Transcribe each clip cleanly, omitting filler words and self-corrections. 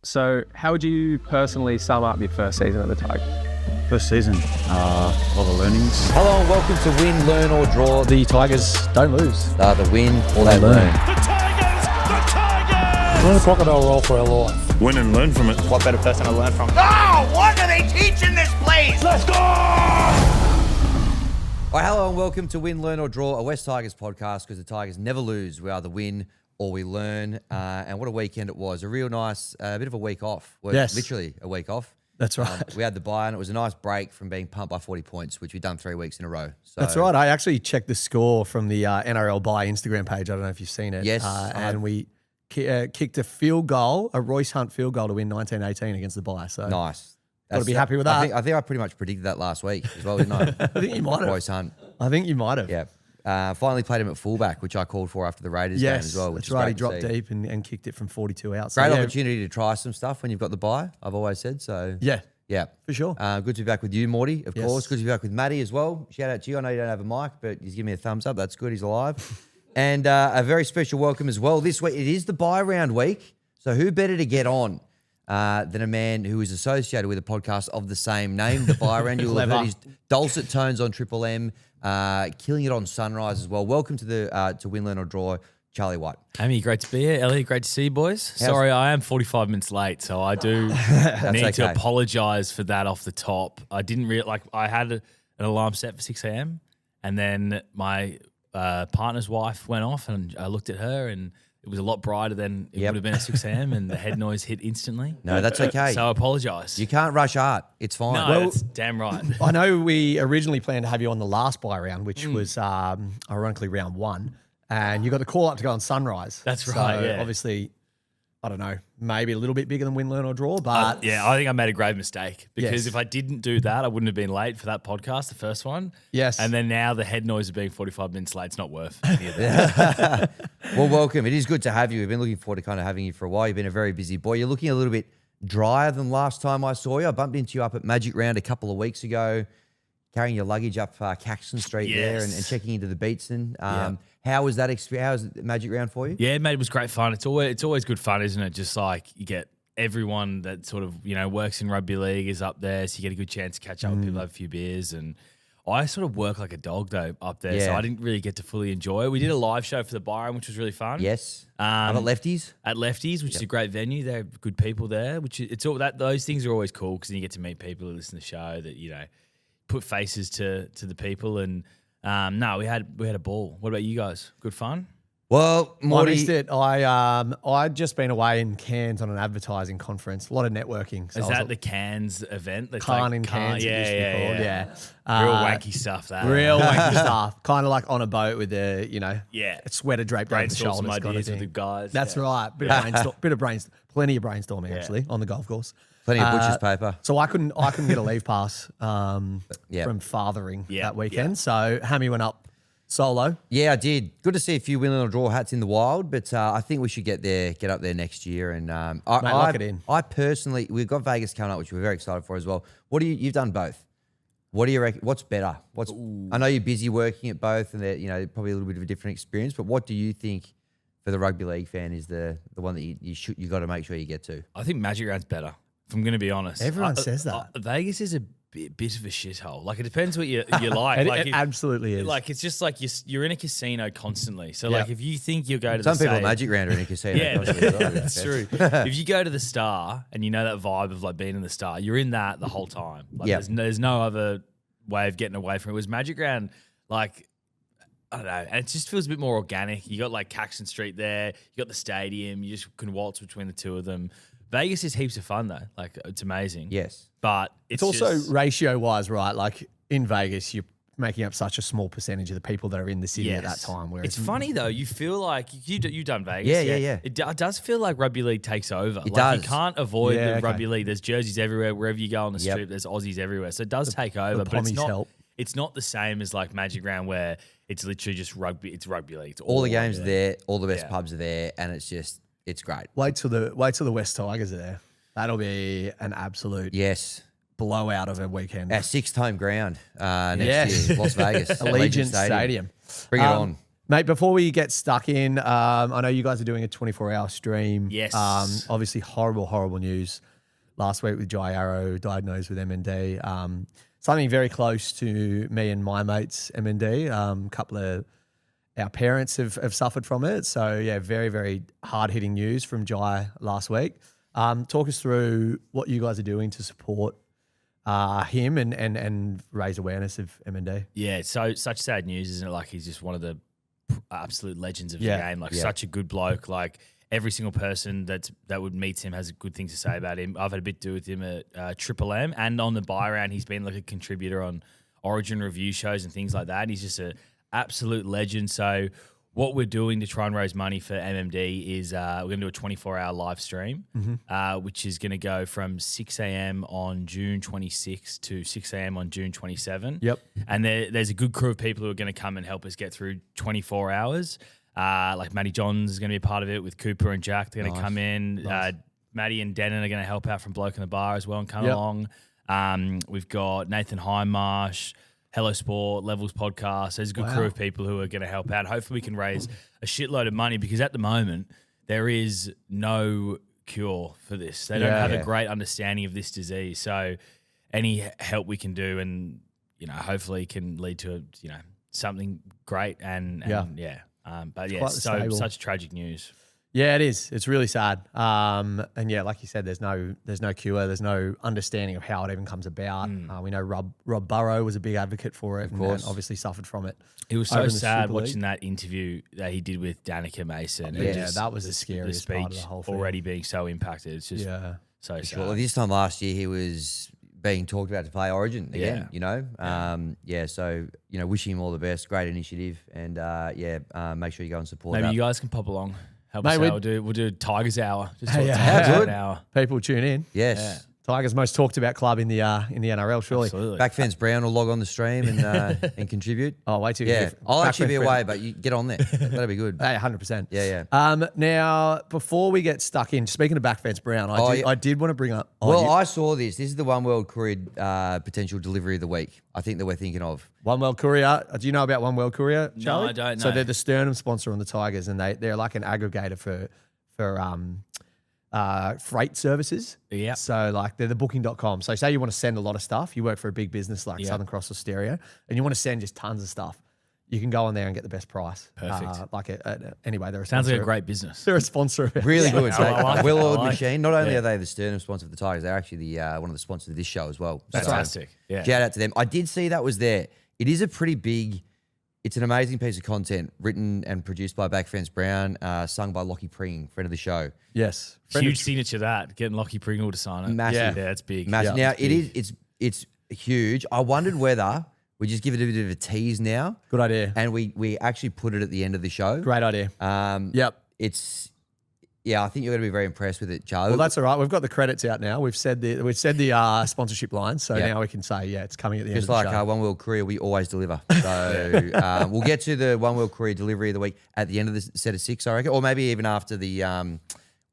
So how would you personally sum up your first season at the Tigers? First season, a lot of learnings. Hello and welcome to Win, Learn or Draw. The Tigers don't lose. The win or they learn. The Tigers! We're in a crocodile roll for our life. Win and learn from it. What better person to learn from? Oh, what are they teaching this place? Let's go! Well, hello and welcome to Win, Learn or Draw, a West Tigers podcast because the Tigers never lose. We either win or we learn. And what a weekend it was. A real nice, bit of a week off. Well, yes. Literally a week off. That's right. We had the bye and it was a nice break from being pumped by 40 points, which we've done 3 weeks in a row. So, That's right. I actually checked the score from the NRL Buy Instagram page. I don't know if you've seen it. Yes. And we kicked a field goal, a Royce Hunt field goal to win 19-18 against the Buy. So nice. Got to be happy with that. I think I pretty much predicted that last week as well, didn't I? I think you might have. Royce Hunt. I think you might have. Yeah. Finally played him at fullback, which I called for after the Raiders game as well. Which that's right. He is dropped great to see. deep and kicked it from 42 out. Great So, opportunity to try some stuff when you've got the bye, I've always said. So Yeah, yeah, for sure. Good to be back with you, Morty, of Yes. course. Good to be back with Matty as well. Shout out to you. I know you don't have a mic, but he's giving me a thumbs up. That's good. He's alive. And a very special welcome as well. This week, it is the bye round week. So who better to get on than a man who is associated with a podcast of the same name, The Bye Round. You'll have heard his dulcet tones on Triple M, killing it on Sunrise as well. Welcome to the to Win, Learn or Draw, Charlie White. Amy, great to be here. Ellie, great to see you, boys. Sorry, I am 45 minutes late, so I do need to apologise for that off the top. I didn't I had an alarm set for 6 a.m. and then my partner's wife went off and I looked at her and it was a lot brighter than it would have been at 6 a.m. and the head noise hit instantly. No, that's okay. So I apologise. You can't rush art. It's fine. No, that's damn right. I know we originally planned to have you on the last Buy round, which was ironically round 1. And you got the call up to go on Sunrise. That's right, So yeah. obviously, I don't know, maybe a little bit bigger than Win, Learn or Draw, but I think I made a grave mistake because Yes. if I didn't do that, I wouldn't have been late for that podcast, the first one. Yes. And then now the head noise of being 45 minutes late, it's not worth any of that. Well, welcome. It is good to have you. We've been looking forward to kind of having you for a while. You've been a very busy boy. You're looking a little bit drier than last time I saw you. I bumped into you up at Magic Round a couple of weeks ago, carrying your luggage up Caxton Street there and checking into the Beatson. How was that experience? How was Magic Round for you? Yeah, mate, it was great fun. It's always good fun, isn't it? Just like you get everyone that sort of, works in rugby league is up there, so you get a good chance to catch up with people, have a few beers. And I sort of work like a dog, though, up there, so I didn't really get to fully enjoy it. We did a live show for the Byron, which was really fun. Yes. At Lefties? At Lefties, which is a great venue. They're good people there, those things are always cool because then you get to meet people who listen to the show that, put faces to the people. And we had a ball. What about you guys? Good fun? Well, I Morty, missed it. I'd just been away in Cairns on an advertising conference. A lot of networking. So Is that the Cairns event? That's Cannes in Cairns? It used to be called. Yeah. Real wanky stuff, that. Real wanky stuff. Kind of like on a boat with a sweater draped over the Brainstorm shoulders. some kind of ideas with thing. the guys. That's yeah. right. Plenty of brainstorming actually on the golf course. plenty of butcher's paper. So I couldn't get a leave pass from fathering that weekend. So Hammy went up solo. Yeah, I did. Good to see a few Win or Draw hats in the wild, but I think we should get up there next year. And lock it in. I personally, we've got Vegas coming up, which we're very excited for as well. You've done both. What do you reckon? What's better? I know you're busy working at both, and they're probably a little bit of a different experience. But what do you think for the rugby league fan is the one that you got to make sure you get to? I think Magic Round's better. If I'm going to be honest, Everyone says that. Vegas is a bit of a shithole. Like, it depends what you like. It absolutely is. Like, it's just like you're in a casino constantly. So, like, if you think you'll go to some people at Magic Round are in a casino. Yeah, that's true. If you go to the Star and you know that vibe of like being in the Star, you're in that the whole time. Like, there's no other way of getting away from it. It was Magic Round, like, I don't know, and it just feels a bit more organic. You got like Caxton Street there, you got the stadium, you just can waltz between the two of them. Vegas is heaps of fun though. Like, it's amazing. Yes. But it's also ratio-wise, right? Like in Vegas, you're making up such a small percentage of the people that are in the city at that time. Where it's funny though. You feel like you've done Vegas. Yeah. It does feel like rugby league takes over. It does. You can't avoid the rugby league. There's jerseys everywhere. Wherever you go on the strip, there's Aussies everywhere. So it does take over. But it's not the same as like Magic Round where it's literally just rugby. It's rugby league. It's all the games are there. All the best pubs are there, and it's great. Wait till the West Tigers are there. That'll be an absolute blowout of a weekend. Our 6th home ground next year, Las Vegas. Allegiant Stadium. Bring it on. Mate, before we get stuck in, I know you guys are doing a 24-hour stream. Yes. Obviously, horrible news last week with Jai Arrow diagnosed with MND. Something very close to me and my mates, MND. A couple of our parents have suffered from it. So, yeah, very, very hard-hitting news from Jai last week. Talk us through what you guys are doing to support him and raise awareness of MND. Yeah, so such sad news, isn't it? Like, he's just one of the absolute legends of the game. Like, such a good bloke. Like, every single person that would meet him has good things to say about him. I've had a bit to do with him at Triple M, and on the buy round, he's been like a contributor on Origin review shows and things like that. And he's just an absolute legend. So what we're doing to try and raise money for MMD is we're going to do a 24-hour live stream, which is going to go from 6 a.m. on June 26 to 6 a.m. on June 27. Yep. And there's a good crew of people who are going to come and help us get through 24 hours. Like Matty Johns is going to be a part of it with Cooper and Jack. They're going to come in. Matty and Denon are going to help out from Bloke in the Bar as well and come along. We've got Nathan Highmarsh, Hello Sport, Levels Podcast. There's a good crew of people who are going to help out. Hopefully we can raise a shitload of money because at the moment there is no cure for this. They don't have a great understanding of this disease. So any help we can do and, hopefully can lead to, something great and but yeah, so such tragic news. Yeah, it is. It's really sad. And yeah, like you said, there's no cure. There's no understanding of how it even comes about. We know Rob Burrow was a big advocate for it, and obviously suffered from it. It was so sad watching that interview that he did with Danica Mason. That was the scariest part of the whole thing. Already being so impacted. It's just so sad. Sure. Well, this time last year, he was being talked about to play Origin again, so, wishing him all the best. Great initiative. And, make sure you go and support that. Maybe you guys can pop along. Help us out. We'll do Tigers Hour. Just talk How good. an hour. People tune in. Yes. Yeah. Tigers' most talked about club in the NRL, surely. Absolutely. Backfence Brown will log on the stream and contribute. Oh, wait till you Yeah, get I'll actually be Backfence away, Brown. but you get on there. That'll be good. Hey, 100%. Yeah. Now, before we get stuck in, speaking of Backfence Brown, I did want to bring up. I saw this. This is the One World Courier potential delivery of the week. I think that we're thinking of. One World Courier. Do you know about One World Courier, Charlie? No, I don't know. So they're the sternum sponsor on the Tigers, and they're like an aggregator for freight services. Yeah. So like they're the booking.com. So say you want to send a lot of stuff, you work for a big business like Southern Cross or Stereo, and you want to send just tons of stuff. You can go on there and get the best price. Perfect. Anyway, they're a Sounds sponsor like a great business. They're a sponsor of it. Really good. I like it. Well-oiled I like machine. Not only are they the sternum sponsor of the Tigers, they're actually the one of the sponsors of this show as well. That's fantastic. Yeah. Shout out to them. I did see that was there. It is a pretty big. It's an amazing piece of content written and produced by Backfence Brown, sung by Lockie Pring, friend of the show. Yes. Huge signature that, getting Lockie Pringle to sign it. Massive. Yeah, it's big. Massive. Yeah, Now it's huge. I wondered whether we just give it a bit of a tease now. Good idea. And we actually put it at the end of the show. Great idea. I think you're going to be very impressed with it, Charlie. Well, that's all right. We've got the credits out now. We've said the sponsorship line, so now we can say, it's coming at the end of the show. Just like One World Courier, we always deliver. So we'll get to the One World Courier delivery of the week at the end of the set of 6, I reckon, or maybe even after the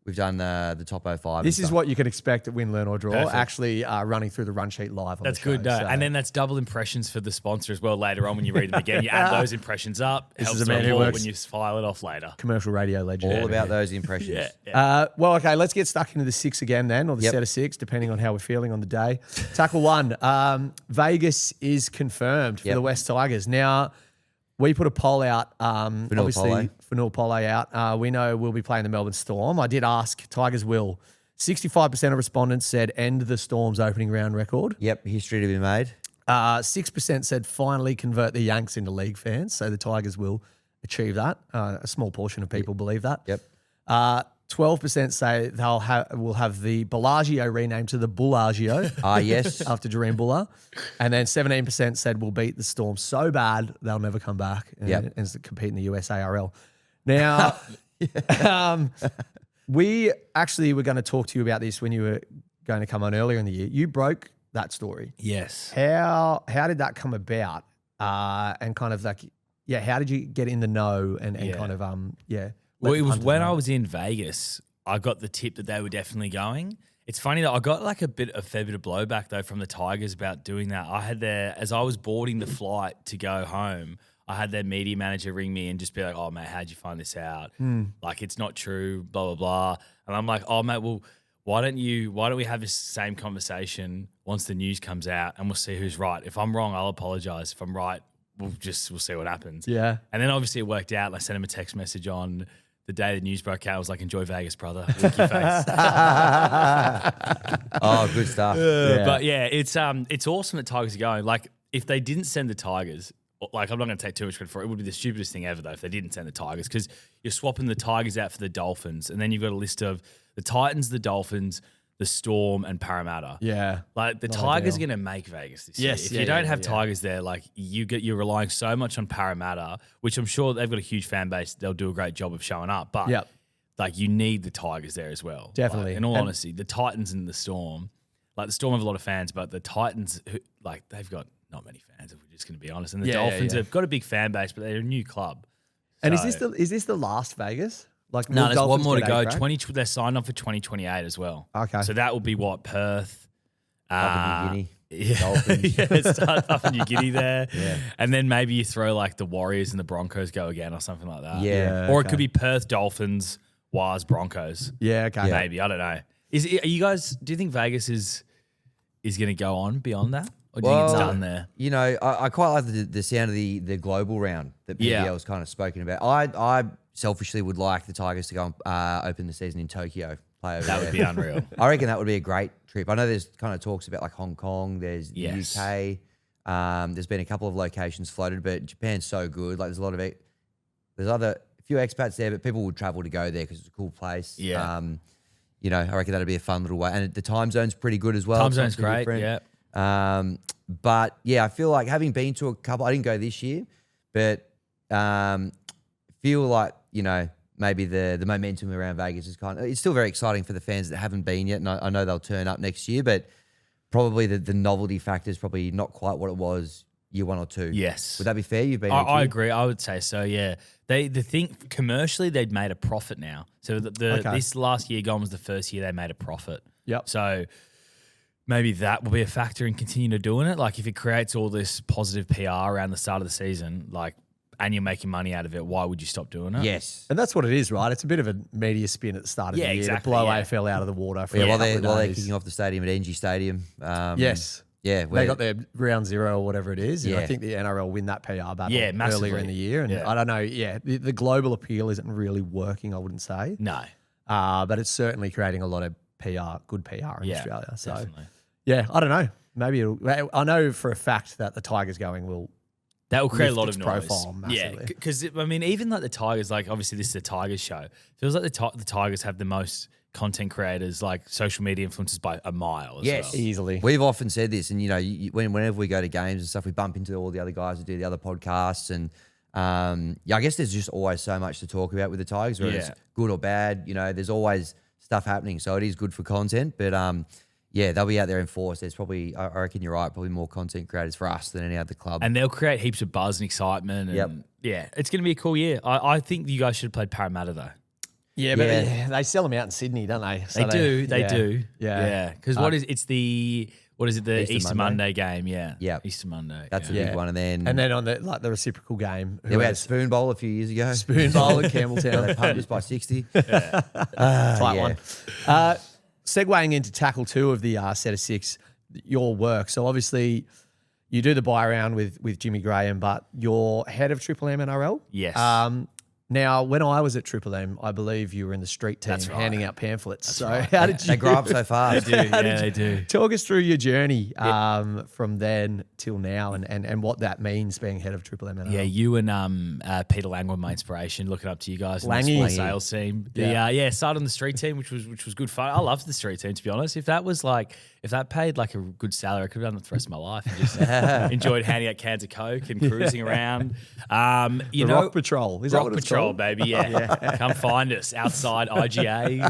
we've done the top 05. This is what you can expect at Win, Learn or Draw. Perfect. Actually, running through the run sheet live. That's on the good. show, so. And then that's double impressions for the sponsor as well later on when you read them again. You add those impressions up. It This helps is a the man who report works- when you file it off later. Commercial radio legend. all about those impressions. Well, okay, let's get stuck into the 6 again then, or the set of 6, depending on how we're feeling on the day. Tackle 1, Vegas is confirmed for the West Tigers. Now, we put a poll out, obviously, for Nul Pole out. We know we'll be playing the Melbourne Storm. I did ask, Tigers will. 65% of respondents said end the Storm's opening round record. Yep, history to be made. 6% said finally convert the Yanks into league fans, so the Tigers will achieve that. A small portion of people believe that. Yep. 12% say will have the Bellagio renamed to the Bullagio. Yes. After Jareen Buller. And then 17% said we'll beat the Storm so bad they'll never come back and compete in the USARL. Now, we actually were going to talk to you about this when you were going to come on earlier in the year. You broke that story. Yes. How did that come about? And kind of like, how did you get in the know and kind of, Well, it was when I was in Vegas, I got the tip that they were definitely going. It's funny that I got like a fair bit of blowback though from the Tigers about doing that. I had as I was boarding the flight to go home, I had their media manager ring me and just be like, "Oh mate, how'd you find this out? Like it's not true, blah blah blah." And I'm like, "Oh mate, well, why don't we have this same conversation once the news comes out and we'll see who's right. If I'm wrong, I'll apologize. If I'm right, we'll see what happens." Yeah. And then obviously it worked out and I sent him a text message on the day the news broke out. I was like, "Enjoy Vegas, brother." Winky face. Oh, good stuff. But yeah, it's awesome that Tigers are going. Like if they didn't send the Tigers, like I'm not going to take too much credit for it. It would be the stupidest thing ever though if they didn't send the Tigers, because you're swapping the Tigers out for the Dolphins, and then you've got a list of the Titans, the Dolphins, the Storm, and Parramatta. Yeah. Like the Not Tigers are ideal. going to make Vegas this Yes, year. If yeah, you don't yeah, have yeah. Tigers there, like you're relying so much on Parramatta, which I'm sure they've got a huge fan base. They'll do a great job of showing up, but Yep. like you need the Tigers there as well. Definitely. Like, in all And- honesty, the Titans and the Storm, like the Storm have a lot of fans, but the Titans, like they've got not many fans, if we're just going to be honest. And the Dolphins have got a big fan base, but they're a new club. And So- is this the last Vegas? Like No, will there's one Dolphins more to get go. eight crack? They're signed on for 2028 as well. Okay. So that will be what, Perth, Papua New Guinea. yeah, Dolphins. yeah, start Papua New Guinea there, and then maybe you throw like the Warriors and the Broncos go again or something like that. Yeah. or it okay. could be Perth Dolphins, Wires Broncos. Yeah, okay. Maybe, I don't know. Are you guys? Do you think Vegas is going to go on beyond that, or do you think it's done there? You know, I quite like the sound of the global round that PBL's kind of spoken about. I selfishly would like the Tigers to go and open the season in Tokyo. Play over That there. would be unreal. I reckon that would be a great trip. I know there's kind of talks about like Hong Kong. There's the Yes. UK. There's been a couple of locations floated, but Japan's so good. Like there's a lot of it. There's a few expats there, but people would travel to go there because it's a cool place. Yeah. You know, I reckon that'd be a fun little way. And the time zone's pretty good as well. Time It's not zone's too great. different. Yeah. But yeah, I feel like having been to a couple, I didn't go this year, but feel like, you know, maybe the momentum around Vegas is it's still very exciting for the fans that haven't been yet. And I know they'll turn up next year, but probably the novelty factor is probably not quite what it was year 1 or 2. Yes. Would that be fair? You've been I agree. I would say so. Yeah. The thing commercially, they'd made a profit now. So this last year gone was the first year they made a profit. Yep. So maybe that will be a factor in continuing to doing it. Like if it creates all this positive PR around the start of the season, like, and you're making money out of it, why would you stop doing it? Yes. And that's what it is, right? It's a bit of a media spin at the start of Yeah, the year exactly, to blow yeah. AFL out of the water. For Yeah, a while couple of they're days. kicking off the stadium at NG Stadium. Yes. Yeah. They where- got their round 0 or whatever it is. And I Yeah. think the NRL win that PR battle Yeah, massively. earlier in the year. And Yeah. I don't know. Yeah, the global appeal isn't really working, I wouldn't say. No. But it's certainly creating a lot of PR, good PR in Yeah. Australia. So, Definitely. yeah, I don't know. Maybe I know for a fact that the Tigers going will. That will create a lift lot its of noise. profile Yeah, massively. because I mean, even like the Tigers, like obviously this is the Tigers show. Feels like the Tigers have the most content creators, like social media influencers by a mile. As Yes. well. Easily. We've often said this, and you know, whenever we go to games and stuff, we bump into all the other guys that do the other podcasts, and I guess there's just always so much to talk about with the Tigers, whether it's Yeah. good or bad. You know, there's always stuff happening, so it is good for content. But yeah, they'll be out there in force. There's probably, I reckon you're right, probably more content creators for us than any other club. And they'll create heaps of buzz and excitement. And Yep. yeah, it's going to be a cool year. I think you guys should have played Parramatta though. Yeah, but Yeah. they sell them out in Sydney, don't they? So They do. Yeah. Yeah. Because what is it? The Easter Monday game? Yeah. Yep. Easter Monday. That's yeah. a big one. And then on the reciprocal game, yeah, we had Spoon Bowl a few years ago. Spoon Bowl at They Campbelltown. pumped us by 60. Tight yeah. one. Segueing into tackle 2 of the set of 6, your work. So obviously you do the buy round with Jimmy Graham, but you're head of Triple M NRL. Yes. Now, when I was at Triple M, I believe you were in the street team That's right. handing out pamphlets. How did you They grow up so fast. They do. talk us through your journey from then till now and what that means being head of Triple M NRL? Yeah, you and Peter Lang were my inspiration. Looking up to you guys in the Langy. sports sales team. Started on the street team, which was good fun. I loved the street team, to be honest. If that paid like a good salary, I could have done it for the rest of my life. And just enjoyed handing out cans of Coke and cruising around. You The know, Rock Patrol. Is that Rock what it's Patrol, called? baby. Yeah. Come find us outside IGA.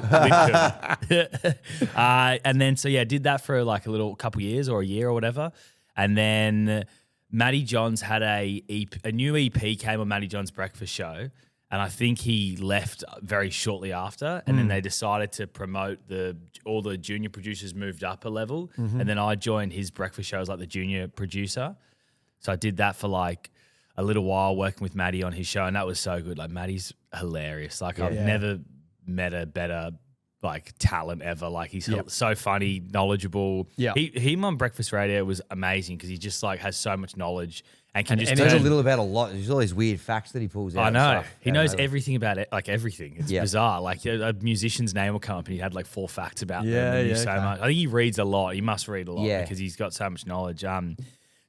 Lidcombe. And then, did that for like a couple years or a year or whatever. And then Matty Johns had a new EP came on Matty Johns' breakfast show. And I think he left very shortly after. And then they decided to promote all the junior producers moved up a level. And then I joined his breakfast show as like the junior producer. So I did that for like, a little while working with Maddie on his show, and that was so good. Like Maddie's hilarious. Like I've never met a better like talent ever. Like he's so funny, knowledgeable. Yeah, him on Breakfast Radio was amazing because he just like has so much knowledge and can just knows a little about a lot. There's all these weird facts that he pulls out. I know. Stuff. He knows everything about it, like everything. It's bizarre. Like a musician's name will come up and he had like 4 facts about them. And he so much. I think he reads a lot. He must read a lot because he's got so much knowledge. So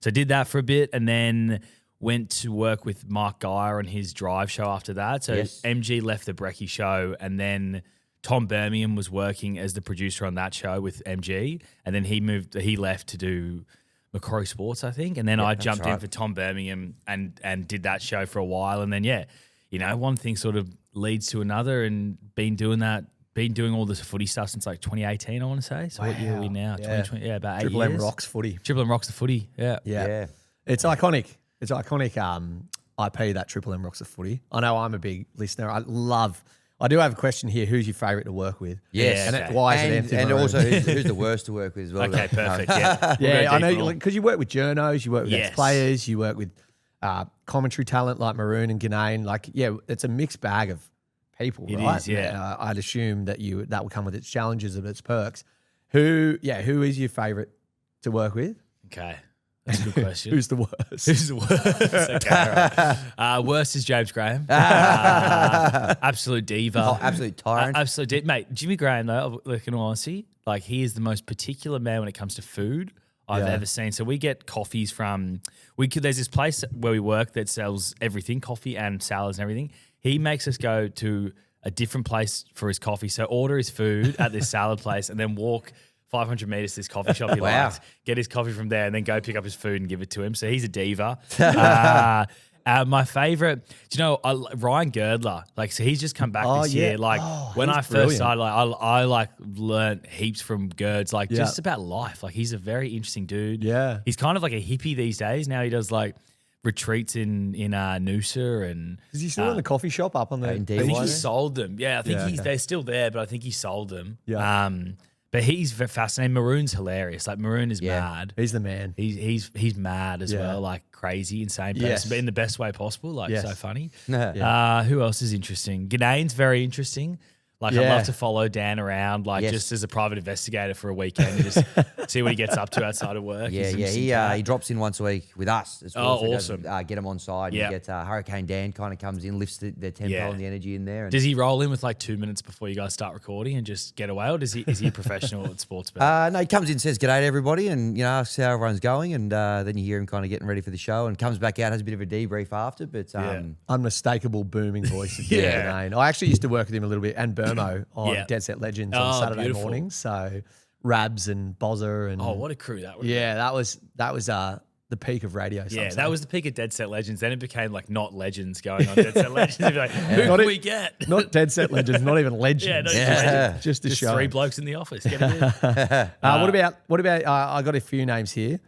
I did that for a bit and then went to work with Mark Geyer on his drive show after that. So MG left the Brecky show and then Tom Birmingham was working as the producer on that show with MG, and then he left to do Macquarie Sports, I think, and then I jumped in for Tom Birmingham and did that show for a while, and then one thing sort of leads to another, and been doing all this footy stuff since like 2018, I want to say. So what year are we now? 2020, about 8 years. Triple M rocks footy. Triple M rocks the footy. Yeah. It's iconic. It's iconic. IP that Triple M rocks the footy. I know I'm a big listener. I do have a question here. Who's your favourite to work with? Yes. Why is it Anthony And Maroon? also, who's the worst to work with as well? Okay, perfect. Yeah. Yeah, I know, because you work with journos, you work with ex-players, you work with commentary talent like Maroon and Ganane. Like, it's a mixed bag of people, right? It is, I'd assume that would come with its challenges and its perks. Who is your favourite to work with? Okay. That's a good question. Who's the worst? Who's the worst? Okay, right. Worst is James Graham. Absolute diva. Oh, absolute tyrant. Absolute mate. Jimmy Graham, though, like in all honesty, like he is the most particular man when it comes to food I've ever seen. So we get coffees from there's this place where we work that sells everything, coffee and salads and everything. He makes us go to a different place for his coffee. So order his food at this salad place and then walk 500 meters to this coffee shop he likes, get his coffee from there, and then go pick up his food and give it to him. So he's a diva. My favorite, Ryan Girdler. Like, so he's just come back this year. Like, when I first started, I learned heaps from Girds, like just about life. Like, he's a very interesting dude. Yeah, he's kind of like a hippie these days. Now he does like retreats in Noosa and. Is he still in the coffee shop up on the? I think he sold them. Yeah, I think they're still there, but I think he sold them. Yeah. But he's fascinating. Maroon's hilarious. Like Maroon is mad. He's the man. He's mad as well, like crazy, insane person, but in the best way possible. Like so funny. Who else is interesting? Ganane's very interesting. Like I love to follow Dan around, like just as a private investigator for a weekend, and just see what he gets up to outside of work. He drops in once a week with us as well. Oh, awesome! Get him on side. You get Hurricane Dan kind of comes in, lifts their tempo and the energy in there. And does he roll in with like 2 minutes before you guys start recording and just get away, or is he a professional at sports betting? No, he comes in, says g'day to everybody, and asks how everyone's going, and then you hear him kind of getting ready for the show, and comes back out, has a bit of a debrief after. But unmistakable booming voice of Dane. I actually used to work with him a little bit, and Burmo on Dead Set Legends on Saturday mornings. So Rabs and Bozza and what a crew that was. Yeah, that was the peak of radio. Yeah, that was the peak of Dead Set Legends. Then it became like not legends going on Dead Set Legends. You'd be like, who can we get? Not Dead Set Legends, not even legends. Just a show. 3 blokes in the office. Get it in. What about? I got a few names here.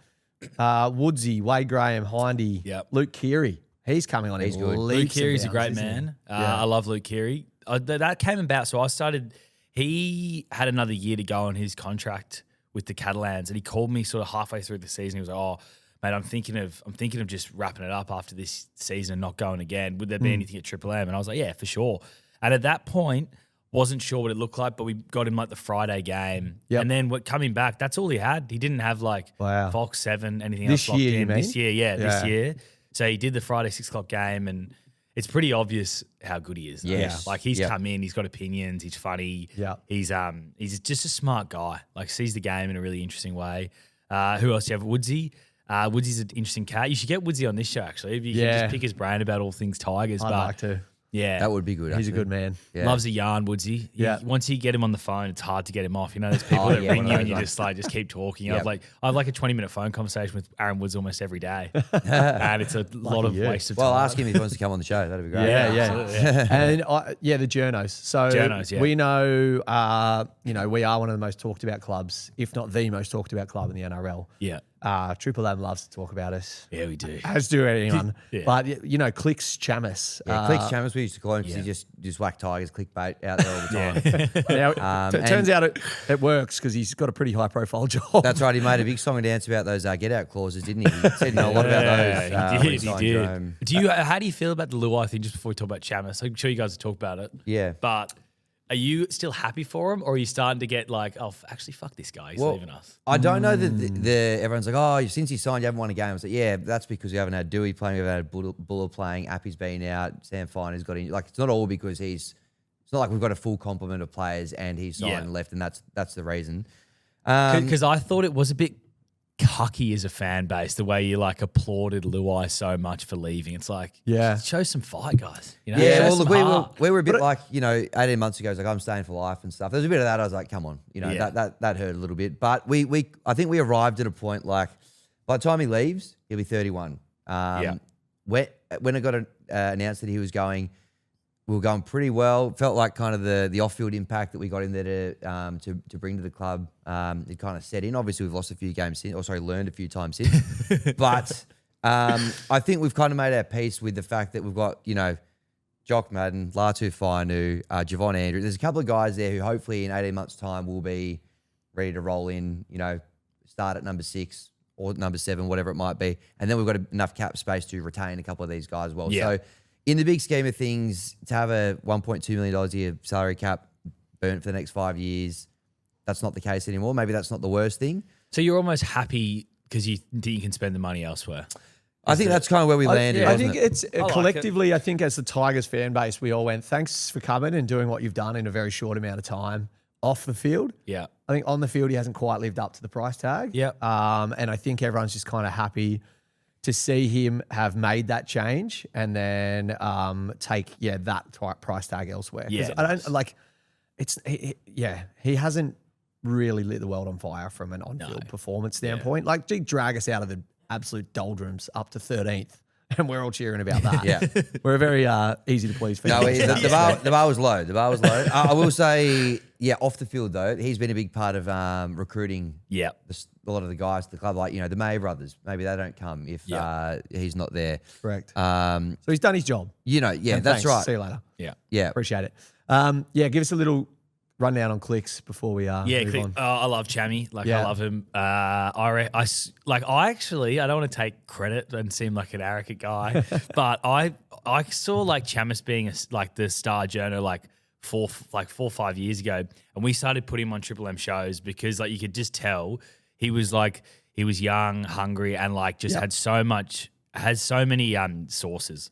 Woodsy, Wade Graham, Hindy, Luke Keary. He's coming on. He's good. Luke Keary's a great man. I love Luke Keary. That came about. So I started. He had another year to go on his contract with the Catalans, and he called me sort of halfway through the season. He was like, "Oh, mate, I'm thinking of just wrapping it up after this season and not going again. Would there be anything at Triple M?" And I was like, "Yeah, for sure." And at that point, wasn't sure what it looked like, but we got him like the Friday game, and then coming back, that's all he had. He didn't have like Fox 7, anything else locked in. This year, this year. So he did the Friday 6 o'clock game, and it's pretty obvious how good he is. Like he's come in, he's got opinions, he's funny. He's just a smart guy. Like sees the game in a really interesting way. Who else do you have? Woodsy. Woodsy's an interesting cat. You should get Woodsy on this show actually. If you can just pick his brain about all things Tigers. I'd like to. Yeah, that would be good. He's a good man. Loves a yarn, Woodsy. Once you get him on the phone, it's hard to get him off. There's people that ring you and you just keep talking. I've like a 20-minute phone conversation with Aaron Woods almost every day, and it's a lot of waste of time. Well, ask him if he wants to come on the show. That'd be great. And the journos. So we know, we are one of the most talked about clubs, if not the most talked about club in the NRL. Triple M loves to talk about us. Yeah, we do. As do anyone. Yeah. But, Clicks Chamis. Yeah, Clicks Chamis, we used to call him because he just whack tigers, clickbait out there all the time. Now, it turns out it works because he's got a pretty high profile job. That's right. He made a big song and dance about those get out clauses, didn't he? He said a lot about those. He did. How do you feel about the Luai thing? Just before we talk about Chamis, I'm sure you guys have talked about it. Yeah. But are you still happy for him, or are you starting to get like, oh, actually, fuck this guy, he's leaving us? I don't know that everyone's like, oh, since he signed, you haven't won a game. I was like, yeah, that's because we haven't had Dewey playing, we haven't had Buller playing, Appy's been out, Sam Finer's got in. Like, it's not all because it's not like we've got a full complement of players and he's signed and left, and that's the reason. Because I thought it was a bit cucky as a fan base, the way you like applauded Luai so much for leaving. It's like, show some fight, guys. Yeah, show well, some look, heart. we were a bit like, 18 months ago, it was like, I'm staying for life and stuff. There was a bit of that. I was like, come on, that hurt a little bit. But I think we arrived at a point like, by the time he leaves, he'll be 31. When it got announced that he was going, we were going pretty well. Felt like kind of the off-field impact that we got in there to bring to the club. It kind of set in. Obviously, we've lost a few games since, learned a few times since. But I think we've kind of made our peace with the fact that we've got, Jock Madden, Latu Fainu, Javon Andrew. There's a couple of guys there who hopefully in 18 months' time will be ready to roll in, start at number 6 or number 7, whatever it might be. And then we've got enough cap space to retain a couple of these guys as well. Yeah. So in the big scheme of things, to have a $1.2 million a year salary cap burnt for the next 5 years, that's not the case anymore. Maybe that's not the worst thing. So you're almost happy because you think you can spend the money elsewhere. I think that's kind of where we landed. I think wasn't it? it's collectively, I think as the Tigers fan base, we all went, thanks for coming and doing what you've done in a very short amount of time off the field. Yeah. I think on the field, he hasn't quite lived up to the price tag. Yeah. And I think everyone's just kind of happy to see him have made that change and then take that price tag elsewhere. Yeah, I don't like he hasn't really lit the world on fire from an on-field performance standpoint. Like, drag us out of the absolute doldrums up to 13th, and we're all cheering about that. Yeah. We're a very easy to please fan. No, the bar was low. The bar was low. I will say, off the field though, he's been a big part of recruiting. Yeah, a lot of the guys to the club, like the May brothers. Maybe they don't come if he's not there. Correct. So he's done his job. And that's thanks. right. See you later. Yeah. Appreciate it. Give us a little rundown on Clicks before we move on. I love Chammy. I love him. I don't want to take credit and seem like an arrogant guy, but I saw Chamis being the star journo 4 or 5 years ago, and we started putting him on Triple M shows because you could just tell he was young, hungry, and had so many sources.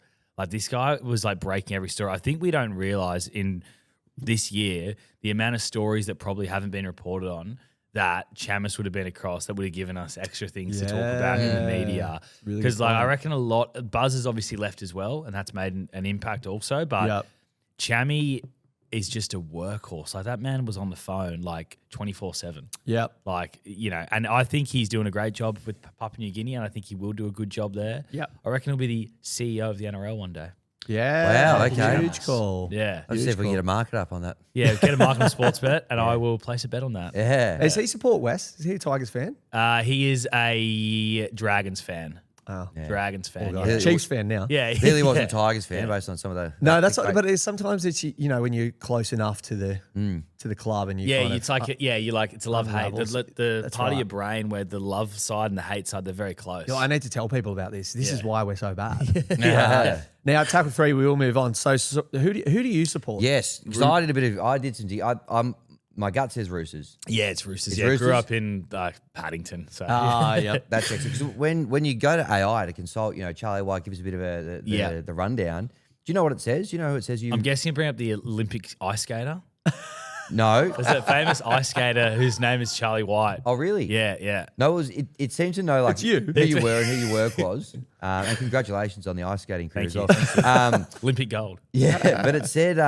This guy was breaking every story. I think we don't realize in this year the amount of stories that probably haven't been reported on that Chamis would have been across that would have given us extra things to talk about in the media. Because I reckon a lot, Buzz has obviously left as well, and that's made an impact also. But Chammy is just a workhorse. That man was on the phone 24/7. Yep. And I think he's doing a great job with Papua New Guinea, and I think he will do a good job there. Yep. I reckon he'll be the CEO of the NRL one day. Yeah. Wow, okay. Huge call. Yeah. Let's see if we can get a market up on that. Yeah, get a market on sports bet, and I will place a bet on that. Yeah. Does he support West? Is he a Tigers fan? He is a Dragons fan. Oh. Yeah. Dragons fan. Yeah. Chiefs fan now. Yeah. Clearly wasn't a Tigers fan based on some of the. No, that's but sometimes it's when you're close enough to the club and you it's it's a love hate. The part of your brain where the love side and the hate side, they're very close. I need to tell people about this. This is why we're so bad. Now tackle 3, we will move on. So who do you support? Yes, because I did some. My gut says Roosters. Yeah, it's Roosters. It's Yeah, Roosters? grew up in Paddington. So Yep. That checks it. Because when you go to AI to consult, Charlie White gives a bit of the rundown. Do you know what it says? Do you know who it says? I'm guessing you bring up the Olympic ice skater. No. There's that famous ice skater whose name is Charlie White. Oh, really? Yeah. No, it seemed to know It's you. who you were and who your work was. And congratulations on the ice skating career as well. Olympic gold. Yeah, but it said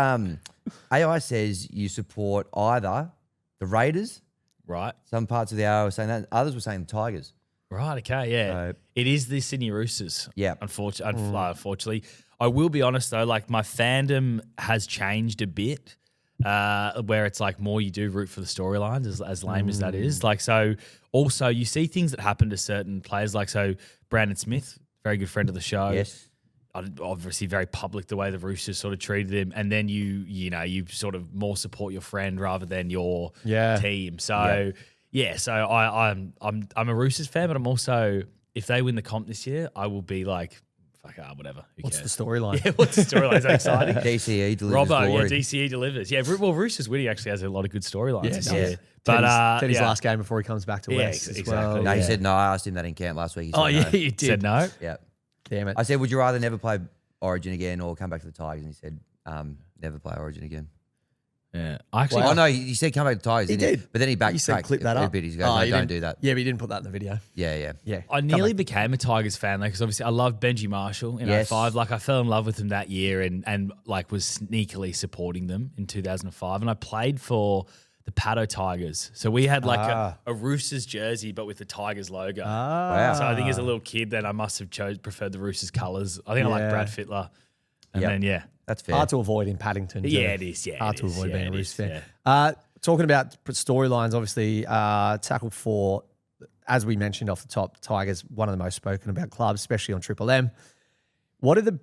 AI says you support either the Raiders. Right. Some parts of the hour were saying that. Others were saying the Tigers. Right. Okay. Yeah. It is the Sydney Roosters. Yeah. Unfortunately, I will be honest though. My fandom has changed a bit. where it's like more you do root for the storylines, as lame as that is. Like, so also you see things that happen to certain players. Like, so Brandon Smith, very good friend of the show. Yes. Obviously very public the way the Roosters sort of treated him, and then you sort of more support your friend rather than your team. So so I'm a Roosters fan, but I'm also, if they win the comp this year, I will be like, fuck, whatever. Who What's cares? the storyline? Yeah, what's the storyline? Is that exciting? DCE delivers Robbo, glory. DCE delivers. Yeah, well, Roosters winning actually has a lot of good storylines this Yeah. year. But Teddy's last game before he comes back to West as exactly. well. No, he said no. I asked him that in camp last week. He said Oh, yeah, no. you did. said no. Yeah. Damn it. I said, would you rather never play Origin again or come back to the Tigers? And he said, never play Origin again. Yeah, I actually. Oh, no, he said come back to the Tigers. He didn't did. But then he You backtracked said clip that a up. bit. He goes, Oh, no, you don't didn't- do that. Yeah, but he didn't put that in the video. Yeah. Yeah. I nearly became a Tigers fan, because obviously I love Benji Marshall in Yes. 05. Like, I fell in love with him that year and like was sneakily supporting them in 2005. And I played for the Paddo Tigers. So we had like a Roosters jersey, but with the Tigers logo. Wow. So I think as a little kid then I must have preferred the Roosters colours. I think I like Yeah. Brad Fittler. And Yep. then, That's fair. Hard to avoid in Paddington. too. Yeah, it is. Yeah, Hard it to is. avoid Yeah, being a it Roosters is, fan. yeah. Talking about storylines, obviously, tackle for, as we mentioned off the top, Tigers, one of the most spoken about clubs, especially on Triple M. What are the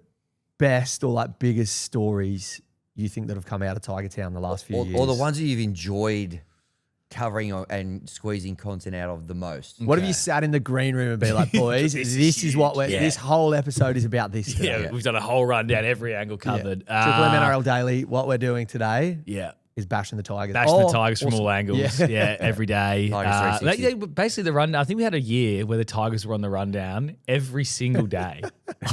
best or like biggest stories you think that have come out of Tiger Town the last few years? Or the ones that you've enjoyed covering and squeezing content out of the most. What have you sat in the green room and be like, boys, this is what we're, Yeah. this whole episode is about this today. Yeah, we've done a whole rundown, every angle covered. Triple M NRL Daily, what we're doing today Yeah. is bashing the Tigers. Bashing Oh, the Tigers from awesome. all angles. Yeah, every day. Tigers 360. Basically, the rundown. I think we had a year where the Tigers were on the rundown every single day.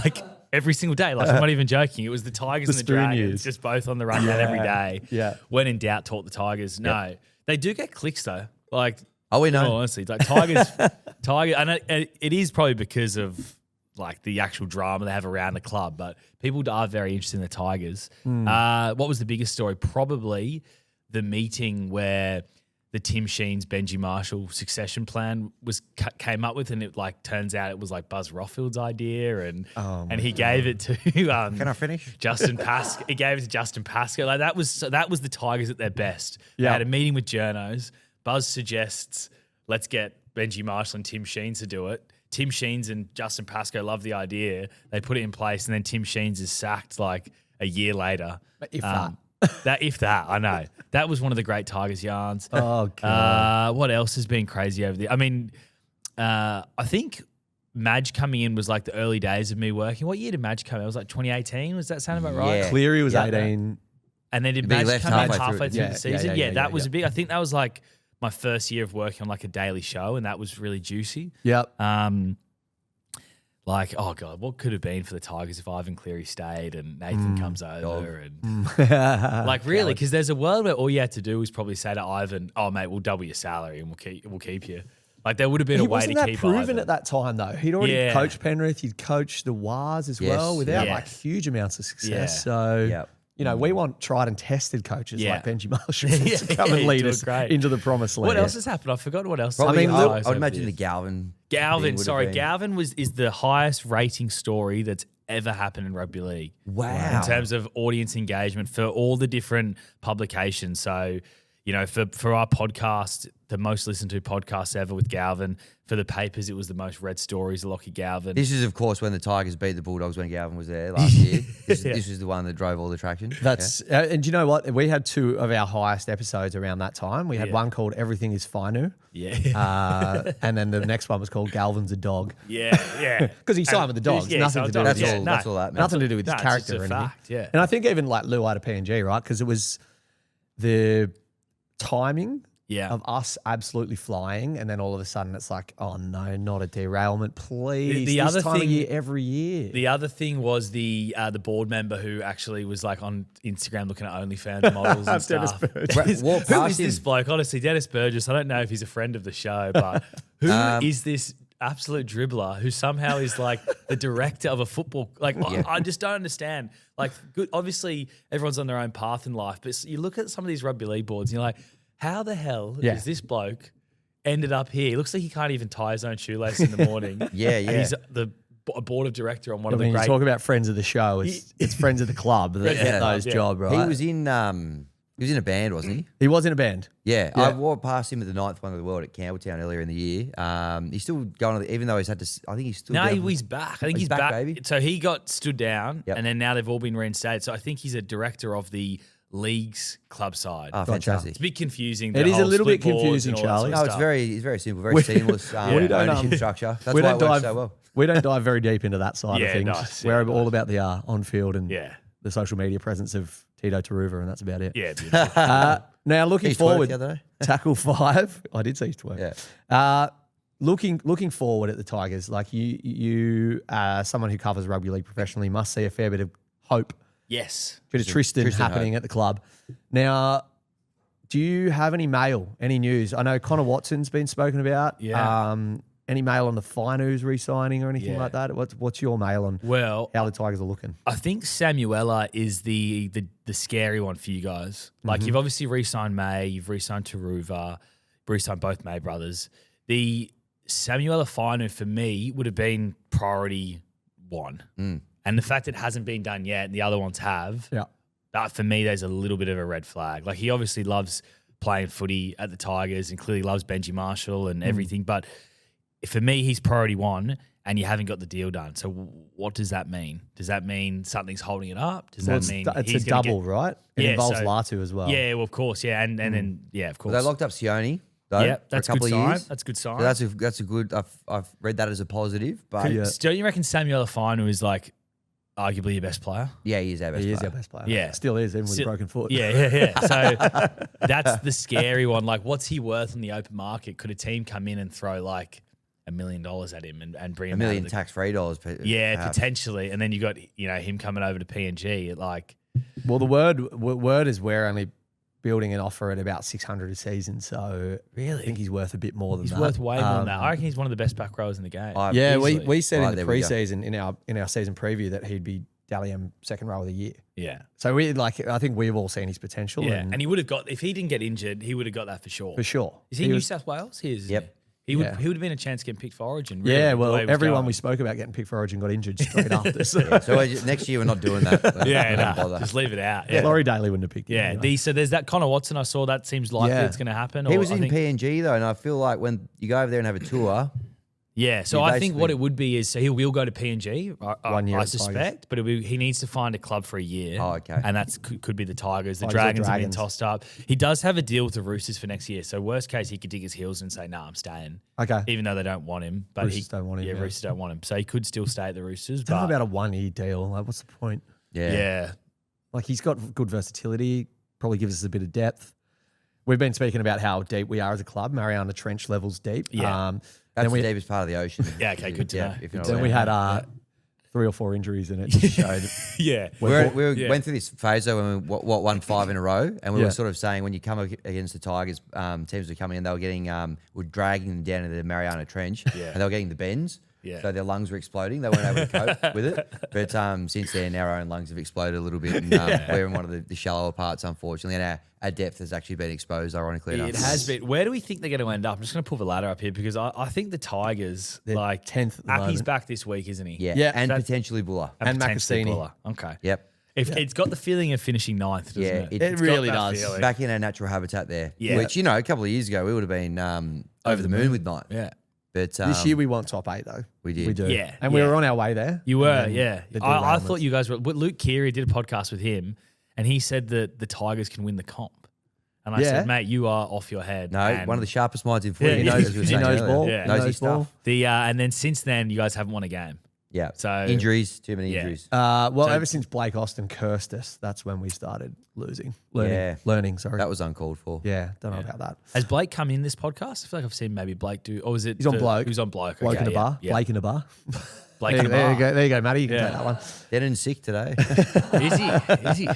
Like, every single day. Like, I'm not even joking. It was the Tigers and the spoon Dragons use. just both on the rundown every day. Yeah. When in doubt, taught the Tigers. No. They do get clicks, though. Like, Oh, we know. honestly, like Tigers, and it is probably because of like the actual drama they have around the club, but people are very interested in the Tigers. What was the biggest story? Probably the meeting where the Tim Sheens, Benji Marshall succession plan came up with, and it like turns out it was like Buzz Rothfield's idea, and he gave it to Can I finish? Justin Pascoe. He gave it to Justin Pascoe. Like that was the Tigers at their best. They Yeah. had a meeting with journos. Buzz suggests, let's get Benji Marshall and Tim Sheens to do it. Tim Sheens and Justin Pascoe love the idea. They put it in place, and then Tim Sheens is sacked like a year later. If that, I know. That was one of the great Tigers yarns. Oh, God. What else has been crazy over there? I mean, I think Madge coming in was like the early days of me working. What year did Madge come in? It was like 2018. Was that sound about right? Yeah. Cleary was Yeah. 18. And then did But he Madge left come in halfway halfway through. through Yeah, the yeah, season? yeah, that yeah, was yeah. a big. I think that was like my first year of working on like a daily show, and that was really juicy. Yep. Like, oh God, what could have been for the Tigers if Ivan Cleary stayed and Nathan comes over and like really, because there's a world where all you had to do was probably say to Ivan, "Oh mate, we'll double your salary and we'll keep you." Like there would have been He a way wasn't to that keep proven Ivan. at that time, though. He'd already Yeah. coached Penrith. He'd coached the Wars as Yes, well without yeah. like huge amounts of success. Yeah. So, Yep. you know, we want tried and tested coaches Yeah. like Benji Marshall Yeah, to come and he's lead doing us great. into the promised land. What else has happened? I've forgotten what else. Probably, mean, I look, would imagine the Galvin. thing Galvin, would have sorry, been- Galvin is the highest rating story that's ever happened in rugby league. Wow. In terms of audience engagement for all the different publications. So, you know, for our podcast, the most listened to podcast ever with Galvin. For the papers, it was the most read stories, Lockie Galvin. This is, of course, when the Tigers beat the Bulldogs when Galvin was there last year. This is the one that drove all the traction. That's and do you know what? We had two of our highest episodes around that time. We had Yeah. one called "Everything Is Finu," yeah. and then the next one was called "Galvin's a Dog" yeah. because he signed with the Dogs. Yeah, nothing so to do dogs, with That's yeah, all. no. That's all that. nothing to do with No, his it's character just or a anything. fact, yeah. And I think even like Lou out of PNG, right? Because it was the timing Yeah. of us absolutely flying, and then all of a sudden it's like, oh no, not a derailment, please. The this other time of thing- year every year. The other thing was the board member who actually was like on Instagram looking at OnlyFans models and Dennis stuff. Burgess. Walked Who past is this him. bloke? Honestly, Dennis Burgess. I don't know if he's a friend of the show, but who is this absolute dribbler who somehow is like the director of a football? Like, I just don't understand. Like, good. Obviously, everyone's on their own path in life, but you look at some of these rugby league boards and you're like, how the hell Yeah. is this bloke ended up here? He looks like he can't even tie his own shoelace in the morning. Yeah, And yeah. he's a board of director on one I of the mean, you great. talk about friends of the show. It's friends of the club that get those yeah. job, right? He was in He was in a band, wasn't he? He was in a band. Yeah, Yeah. I walked past him at the 9th one of the world at Campbelltown earlier in the year. He's still going on, even though he's had to. I think he's still. No, down for- he's back. I think He's he's back, back. baby. So he got stood down, Yep. and then now they've all been reinstated. So I think he's a director of the league's club side. Oh, Gotcha. fantastic. It's a bit confusing. It the is a whole little bit split boards confusing, and all that sort of No, it's stuff. very simple, very seamless ownership structure. That's we why don't it works dive. so well. We don't dive very deep into that side of Yeah, things. nice. We're Yeah, all about the on-field and Yeah. the social media presence of Tito Taruva, and that's about it. Yeah, beautiful. Now looking He twerked forward, the other day. tackle 5. I did see his twerk. Yeah. Looking forward at the Tigers, like you someone who covers rugby league professionally, must see a fair bit of hope, yes. bit of Tristan happening at the club. Now, do you have any mail, any news? I know Connor Watson's been spoken about. Yeah. Any mail on the Finu's re-signing or anything Yeah. like that? What's your mail on Well, how the Tigers are looking? I think Samuela is the scary one for you guys. Like you've obviously re-signed May, you've re-signed Taruva, re-signed both May brothers. The Samuela Finu for me would have been priority 1. And the fact it hasn't been done yet and the other ones have, Yeah. that for me there's a little bit of a red flag. Like he obviously loves playing footy at the Tigers and clearly loves Benji Marshall and everything, but for me he's priority 1 and you haven't got the deal done. So what does that mean? Does that mean something's holding it up? Does Well, that mean it's he's a gonna double, get- right? It Yeah, involves so- Latu as well. Yeah, well, of course, yeah, and then of course. Well, they locked up Sione, though, Yeah, for a that's a couple good of sign. years. That's a good sign. So that's a good. I've read that as a positive, but Yeah. Don't you reckon Samuel Finu is like arguably your best player? yeah, he is our best He is player. our best player. Yeah. Still is, even with a Still- broken foot. Yeah. So that's the scary one. Like, what's he worth in the open market? Could a team come in and throw like $1 million at him and bring $1 him million out of the, tax-free dollars. Yeah, perhaps. potentially. And then you got him coming over to PNG. Like, Well, the word is we're only building an offer at about 600 a season, so Really? I think he's worth a bit more than he's that. worth way more than that. I reckon he's one of the best back rowers in the game. Yeah, Easily. we said in the there we go. preseason in our season preview that he'd be Dally M second row of the year. Yeah. So I think we've all seen his potential. Yeah. and And he would have got, if he didn't get injured, he would have got that for sure. for sure. Is he New was- South Wales? He is. Yep. He would Yeah. he would have been a chance getting picked for Origin. Really, Yeah, the well, way it was everyone going. we spoke about getting picked for Origin got injured straight after. So Next year we're not doing that. Yeah, Don't nah, bother. just leave it out. Yeah, Laurie Daly wouldn't have picked him. yeah. anyway. So there's that Connor Watson. I saw that seems likely Yeah. it's going to happen. He or was I in think- PNG though, and I feel like when you go over there and have a tour, Yeah, so You I think what basically- it would be is so he will go to PNG. 1 year I at Tigers. suspect, but he needs to find a club for a year. Oh, okay. And that's could be the Tigers. The Oh, he's got Dragons have been Dragons. tossed up. He does have a deal with the Roosters for next year. So worst case, he could dig his heels and say, "Nah, I'm staying." Okay. Even though they don't want him, but Roosters don't want him, Yeah, yeah. Roosters don't want him, so he could still stay at the Roosters. Don't know But about a 1 year deal. Like, what's the point? yeah, Like, he's got good versatility, probably gives us a bit of depth. We've been speaking about how deep we are as a club. Mariana Trench levels deep. Yeah. that's then we the deepest part of the ocean. Yeah, okay, good to know. If you're not then we aware. had 3 or 4 injuries, and it just showed. yeah. We Yeah. went through this phase though when we won 5 in a row, and we Yeah. were sort of saying when you come against the Tigers, teams were coming in, they were getting, were dragging them down into the Mariana Trench, Yeah. and they were getting the bends. Yeah. So their lungs were exploding. They weren't able to cope with it. But since then, our own lungs have exploded a little bit, and we're in one of the shallower parts, unfortunately, and our depth has actually been exposed, ironically enough. It has been. Where do we think they're going to end up? I'm just going to pull the ladder up here because I think the Tigers, They're like 10th at the Appy's moment. back this week, isn't he? Yeah, Yeah, and that's- potentially Buller. And potentially Macastini. Buller. Okay. Yep. It's got the feeling of finishing ninth, doesn't Yeah, it? it It's got really that does. feeling. Back in our natural habitat there, Yeah. which, a couple of years ago, we would have been over the moon with ninth. Yeah. But This year we want top 8 though. we did. We do. Yeah, And we yeah. were on our way there. You were, And yeah. the I derailments. thought you guys were. But Luke Keary did a podcast with him, and he said that the Tigers can win the comp. And I Yeah. said, mate, you are off your head. No, And one of the sharpest minds in footy. Yeah, he yeah. knows, as we were He saying knows earlier. ball. Yeah. Knows Knows his ball. stuff. and then since then, you guys haven't won a game. Yeah. So- injuries, too many Yeah. injuries. Well, So- ever since Blake Austin cursed us, that's when we started losing. Yeah. Learning, sorry. That was uncalled for. yeah, don't know about that. Has Blake come in this podcast? I feel like I've seen maybe Blake do. Or was it? He's on Bloke. He was on Bloke. Bloke okay, in a bar. Yeah. Blake in a bar. Blake There, in a there bar. you go. There you go, Matty. You can Yeah. take that one. Dead and sick today. Is he? Is he?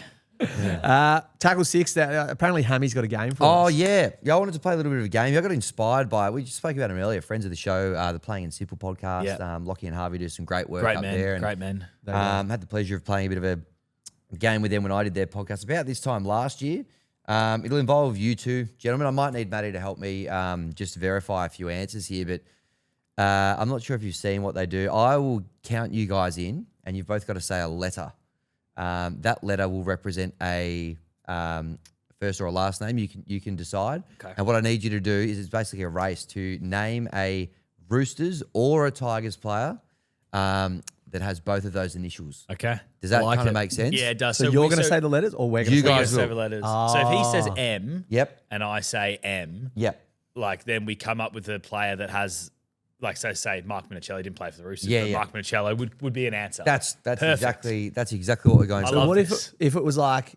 Tackle 6. Apparently, Hammy's got a game for Oh, us. yeah. I wanted to play a little bit of a game. I got inspired by it. We just spoke about him earlier. Friends of the show, the Playing in Simple podcast. Yeah. Lockie and Harvey do some great work Great up man. there. And, Great man. had the pleasure of playing a bit of a game with them when I did their podcast about this time last year. It'll involve you two, gentlemen. I might need Matty to help me just to verify a few answers here, but I'm not sure if you've seen what they do. I will count you guys in, and you've both got to say a letter. That letter will represent a first or a last name. You can decide. Okay. And what I need you to do is it's basically a race to name a Roosters or a Tigers player that has both of those initials. Okay. Does that I like kind of it. make sense? Yeah, it does. So you're going to say the letters, or we're going to You say guys say will. the letters. So if he says M, Yep. and I say M, Yep. like then we come up with a player that has, like, so say Mark Minicelli didn't play for the Roosters, Yeah, but yeah. Mark Minicelli would be an answer. That's Perfect. exactly what we're going I for. love What this. if it was like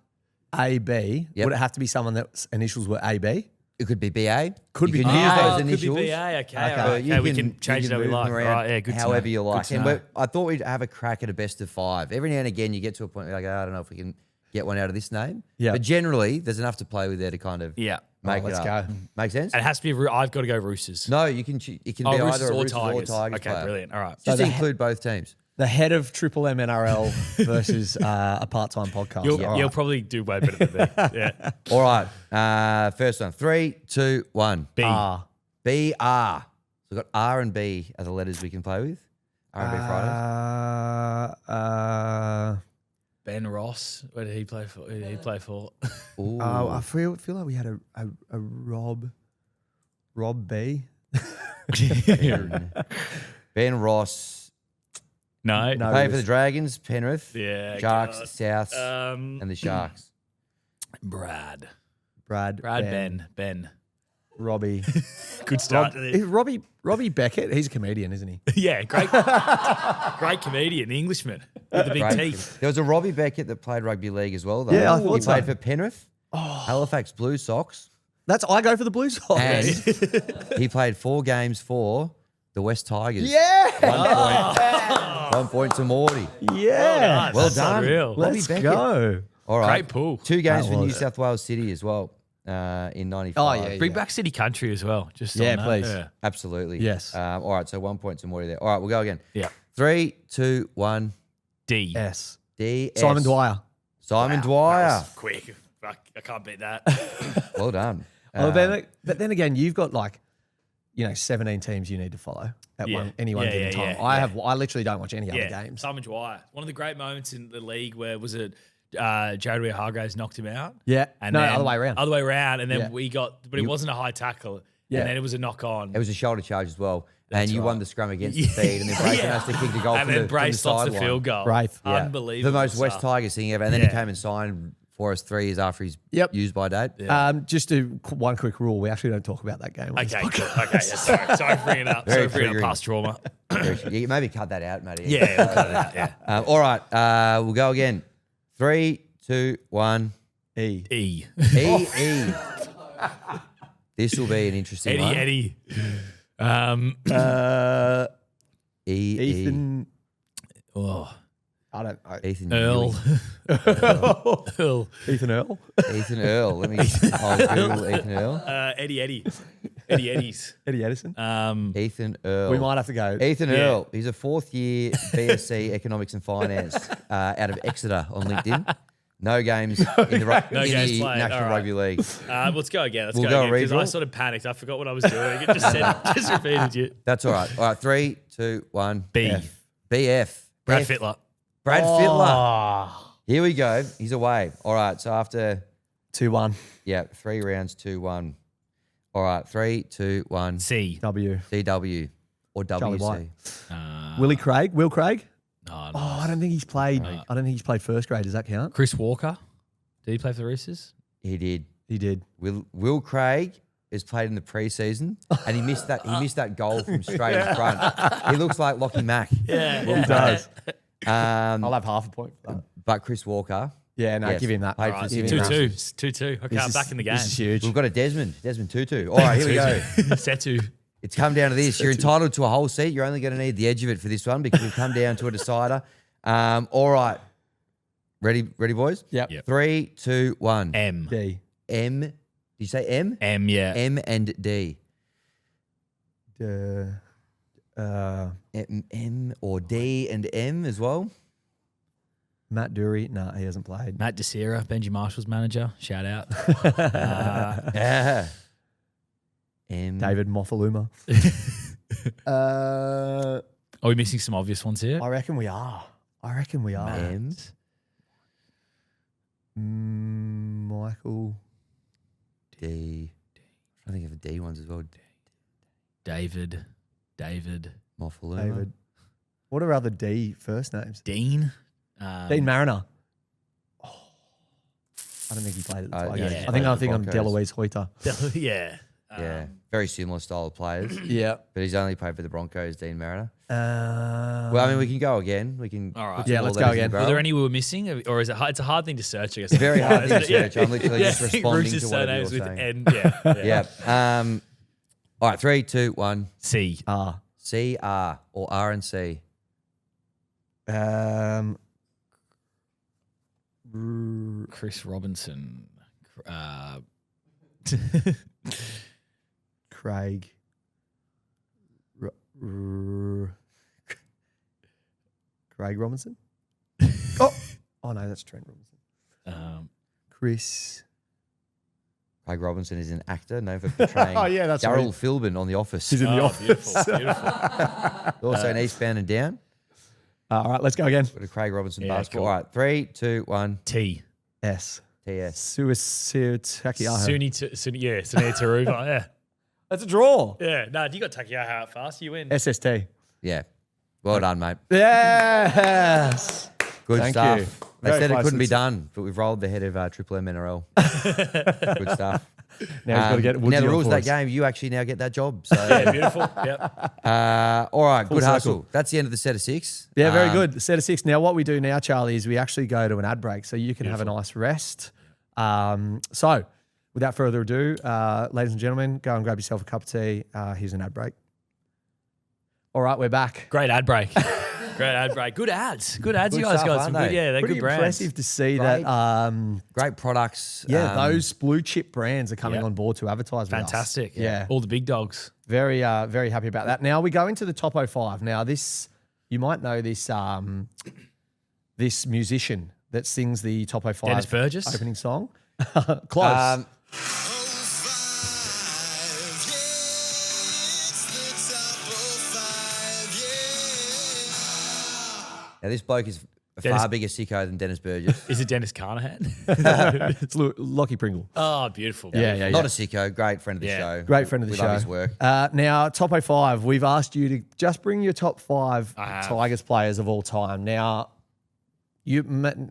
AB? Yep. Would it have to be someone that's initials were AB? It could be BA. Could you be can BA. use those could be initials. BA. Okay, But all right. you Okay, we can change it how we move them like. around All right, yeah, good to however know. you like. Good to And know. I thought we'd have a crack at a best of 5. Every now and again, you get to a point where you're like, I don't know if we can get one out of this name. Yeah. But generally, there's enough to play with there to kind of Yeah. make let's it up. go. Make sense? And it has to be, I've got to go Roosters. No, you can. It can be either Roosters a or Roosters or Tigers. Tigers Okay, player. brilliant. All right. Just the include both teams. The head of Triple M NRL versus a part-time podcast. You'll, All right. you'll probably do way better than me. Yeah. All right. First one. 3, 2, 1. B. Ah. BR. So we've got R and B are the letters we can play with. R and B Fridays. Ben Ross. Where did he play for? Who did he play for? Ooh. I feel like we had a Rob B. Ben Ross. No. No. Play it for the was- Dragons, Penrith, Yeah. Sharks, God. Souths, Um, and the Sharks. Brad. Brad, Ben. Robbie. Good start to this. Robbie Beckett. He's a comedian, isn't he? Yeah, great comedian, Englishman with the big Great. teeth. There was a Robbie Beckett that played rugby league as well, though. Yeah, I he thought played so. for Penrith, Halifax Blue Sox, I go for the Blue Sox. and he played 4 games for the West Tigers. Yeah. 1 point to Morty. Yeah. Well That's done. unreal. Robbie Let's Beckett. go. All right. Great pool. 2 games That for New was- South Wales City as well in 95. Oh, yeah. Bring back City Country as well. Just Yeah, on that. please. Yeah. Absolutely. Yes. All right, so 1 point to Morty there. All right, we'll go again. Yeah. 3, 2, 1. D. S. D. Simon Dwyer. Simon Wow, Dwyer. that was quick. Fuck, I can't beat that. Well done. But then again, you've got 17 teams you need to follow at Yeah. any one Yeah, given yeah, time. yeah, I literally don't watch any Yeah, other games. Simon Dwyer. One of the great moments in the league where was it Jared Weir-Hargraves knocked him out? Yeah. And No, then- other way around. Other way around. And then Yeah. but it wasn't a high tackle. Yeah. And then it was a knock on. It was a shoulder charge as well. And That's you won right. the scrum against the feed, and then Brace has to kick the goal And from then the Brace slots the sideline. field goal. Braith. Yeah. Unbelievable. The most West stuff. Tigers thing ever. And then he Yeah. came and signed for us 3 years after he's Yep. used by date. Just one quick rule: we actually don't talk about that game. on this Okay, podcast. cool. Okay, yeah, sorry for bringing it up. Very Sorry for bringing triggering. up past trauma. You maybe cut that out, Matty. Yeah, we'll cut it out. Yeah. All right, we'll go again. 3, 2, 1. E. E. E. This will be an interesting one. Eddie. E. Ethan. Oh, I don't. Ethan Earl. Ewing. Earl. Ethan Earl. Ethan Earl. Let me. I'll Google Ethan Earl. Eddie's. Eddie Edison. Ethan Earl. We might have to go. Ethan Yeah. Earl. He's a 4th year BSc Economics and Finance out of Exeter on LinkedIn. No games in the, No in games the played. National All right. Rugby League. Let's go again. We'll go again because I redraw. sort of panicked. I forgot what I was doing. It just repeated you. That's all right. All right, 3, 2, 1. B. BF. Brad F. Fittler. Brad Fittler. Here we go. He's away. All right, so after 2-1. 3 rounds, 2-1. All right, 3, 2, 1. C. W. CW or Charlie WC. White. Will Craig. No, Oh, I don't think he's played. I don't think he's played first grade. Does that count? Chris Walker. Did he play for the Roosters? He did. He did. Will Craig has played in the preseason, and he missed that goal from straight in front. He looks like Lockie Mack. Yeah. He does. Um, I'll have half a point for that. but Chris Walker. Yeah, no, Yes, give him that. played All for right, Sydney 2-2. Roosters. It's 2-2. Okay, This I'm is- back in the game. This is huge. We've got a Desmond Tutu. All right, here we go. Setu. It's come down to this. You're entitled to a whole seat. You're only going to need the edge of it for this one because we've come down to a decider. All right. Ready, boys? Yep. 3, 2, 1. M. D. M. Did you say M? M, yeah. M and D. M or D and M as well. Matt Dury. No, he hasn't played. Matt DeSera, Benji Marshall's manager. Shout out. Yeah. M. David Mofaluma. Are we missing some obvious ones here? I reckon we are. M. Michael. D. I think of the D ones as well. David. Moffaluma. David. What are other D first names? Dean. Dean Mariner. Oh, I don't think he played at the Tigers. yeah. I think I'm Broncos. Deloise Hoyter. Yeah. Yeah, very similar style of players. Yeah. But he's only played for the Broncos, Dean Mariner. Well, Well, I mean, we can go again. We can. All right. put some Yeah, more let's letters go in the again. barrel. Were there any we were missing, or is it hard? It's a hard thing to search, I guess. It's very hard thing to Yeah. search. I'm literally just I think responding Bruce's to whatever surnames you're with saying. N. Yeah. Yeah. All right, 3, 2, 1. C. C, R, or R and C. Chris Robinson. Craig. Craig Robinson. Oh no, that's Trent Robinson. Chris. Craig Robinson is an actor known for portraying Oh, yeah, that's Daryl right. Philbin on The Office. He's in the Oh, office. beautiful. Also in Eastbound and Down. All right, let's go again. Got a Craig Robinson Yeah, basketball. cool. All right, 3, 2, 1. T. S. TS. Takiyaho. Sunil Taruva. Yeah. That's a draw. Yeah. No, you got Takiyaho out fast. You win. SST. Yeah. Well done, mate. Yes. Good Thank stuff. you. They Very said it close. couldn't be It's- done, but we've rolled the head of Triple M NRL. Good stuff. Now he's got to get Woodsy now the on rules of for that us. game, you actually now get that job. So, Yeah, beautiful. Yep. all right, good circle. hustle. That's the end of the set of 6. Yeah, very good. Set of 6. Now, what we do now, Charlie, is we actually go to an ad break so you can have a nice rest. So, without further ado, ladies and gentlemen, go and grab yourself a cup of tea. Here's an ad break. All right, we're back. Great ad break. Great ad break. Good ads. Good ads. Good You guys stuff, got aren't some they? good. Yeah, they're Pretty good brands. impressive to see Great. that. Great products. Those blue chip brands are coming Yeah. on board to advertise with us. Fantastic. Yeah. All the big dogs. Very, very happy about that. Now we go into the top 05. Now this, you might know this, this musician that sings the top 05 Dennis Burgess? opening song. Close. Now, this bloke is a Dennis- far bigger sicko than Dennis Burgess. Is it Dennis Carnahan? It's Lockie Pringle. Oh, beautiful. Yeah. Not a sicko, great friend of the Yeah. show. Great friend of the we show. love his work. Now, top 05, we've asked you to just bring your top 5 I have. Tigers players of all time. Now,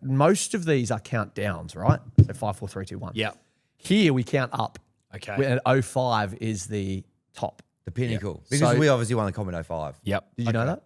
most of these are countdowns, right? So 5, 4, 3, 2, 1. Yep. Here we count up. Okay. And 05 is the top. The pinnacle. Because So- we obviously won the Common 05. Yep. Did you know that?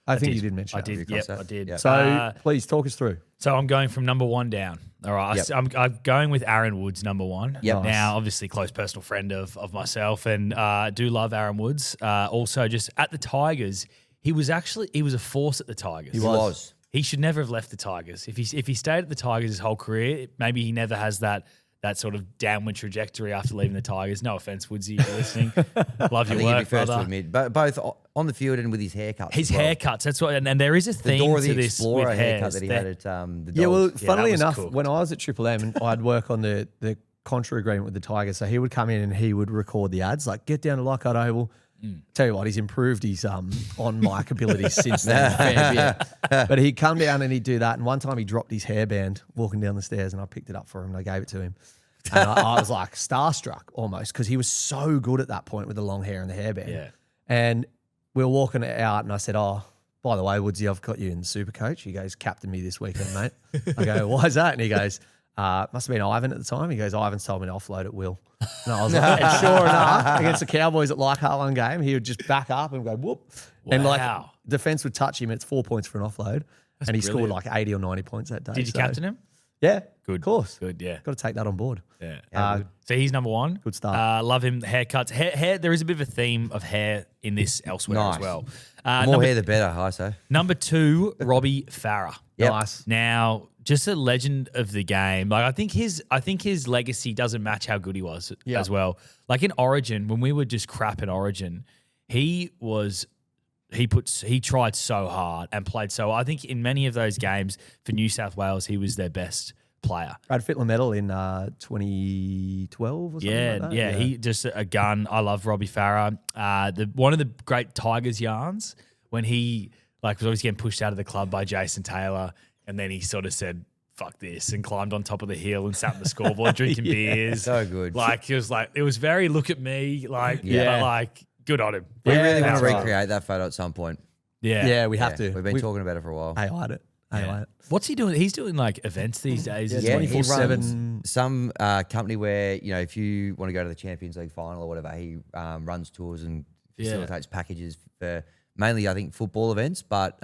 I think you did mention I that. did. across Yep, that. I did. Yeah. So please talk us through. So I'm going from number 1 down. All right. Yep. I'm going with Aaron Woods, number 1. Yep. Nice. Now, obviously, close personal friend of myself, and do love Aaron Woods. Also, just at the Tigers, he was a force at the Tigers. He was. He should never have left the Tigers. If he stayed at the Tigers his whole career, maybe he never has that sort of downward trajectory after leaving the Tigers. No offense, Woodsy, if you're listening. Love I your think he'd be work, first to brother. admit. But both on the field and with his haircuts. His as well. haircuts, that's what, and there is a The theme Dora to the this Explorer with haircut hairs. that he There- had at the Yeah, well, Dogs. funnily that was enough, cooked. when I was at Triple M, I'd work on the contra agreement with the Tigers. So he would come in and he would record the ads, like get down to Lockhart Oval. Tell you what, he's improved his on mic abilities since then. a fair bit. But he'd come down and he'd do that. And one time he dropped his hairband walking down the stairs, and I picked it up for him and I gave it to him. And I was like starstruck almost because he was so good at that point with the long hair and the hairband. Yeah. And we were walking out and I said, oh, by the way, Woodsy, I've got you in the super coach. He goes, captain me this weekend, mate. I go, why is that? And he goes, must have been Ivan at the time. He goes, Ivan's told me to offload at will. And I was like, and sure enough, against the Cowboys at Leichhardt one game, he would just back up and go, whoop. And like Wow. defense would touch him. It's 4 points for an offload. And he scored brilliant. like 80 or 90 points that day. Did you So, captain him? Yeah. Good. Of course. Good, yeah. Got to take that on board. Yeah. So he's number 1. Good start. Love him. Haircuts. Hair. There is a bit of a theme of hair in this elsewhere Nice. as well. More number, hair, the better, I say. number 2, Robbie Farah. Yep. Nice. Now, just a legend of the game. Like I think his legacy doesn't match how good he was as well. Like in Origin, when we were just crap in Origin, he tried so hard and played so. I think in many of those games for New South Wales, he was their best player. Brad Fittler medal in 2012 or something like that. Yeah, he just a gun. I love Robbie Farah. One of the great Tigers yarns when he was always getting pushed out of the club by Jason Taylor, and then he sort of said, fuck this, and climbed on top of the hill and sat on the scoreboard drinking beers. So good. Like, it was very look at me, like, Yeah. but like, good on him. We really want that's to right. recreate that photo at some point. Yeah. Yeah, we have to. We've been talking about it for a while. AI'd it. Yeah. it. What's he doing? He's doing like events these days. isn't Yeah, he? he 24/7. runs some company where, you know, if you want to go to the Champions League final or whatever, he runs tours and facilitates packages for mainly, I think, football events, but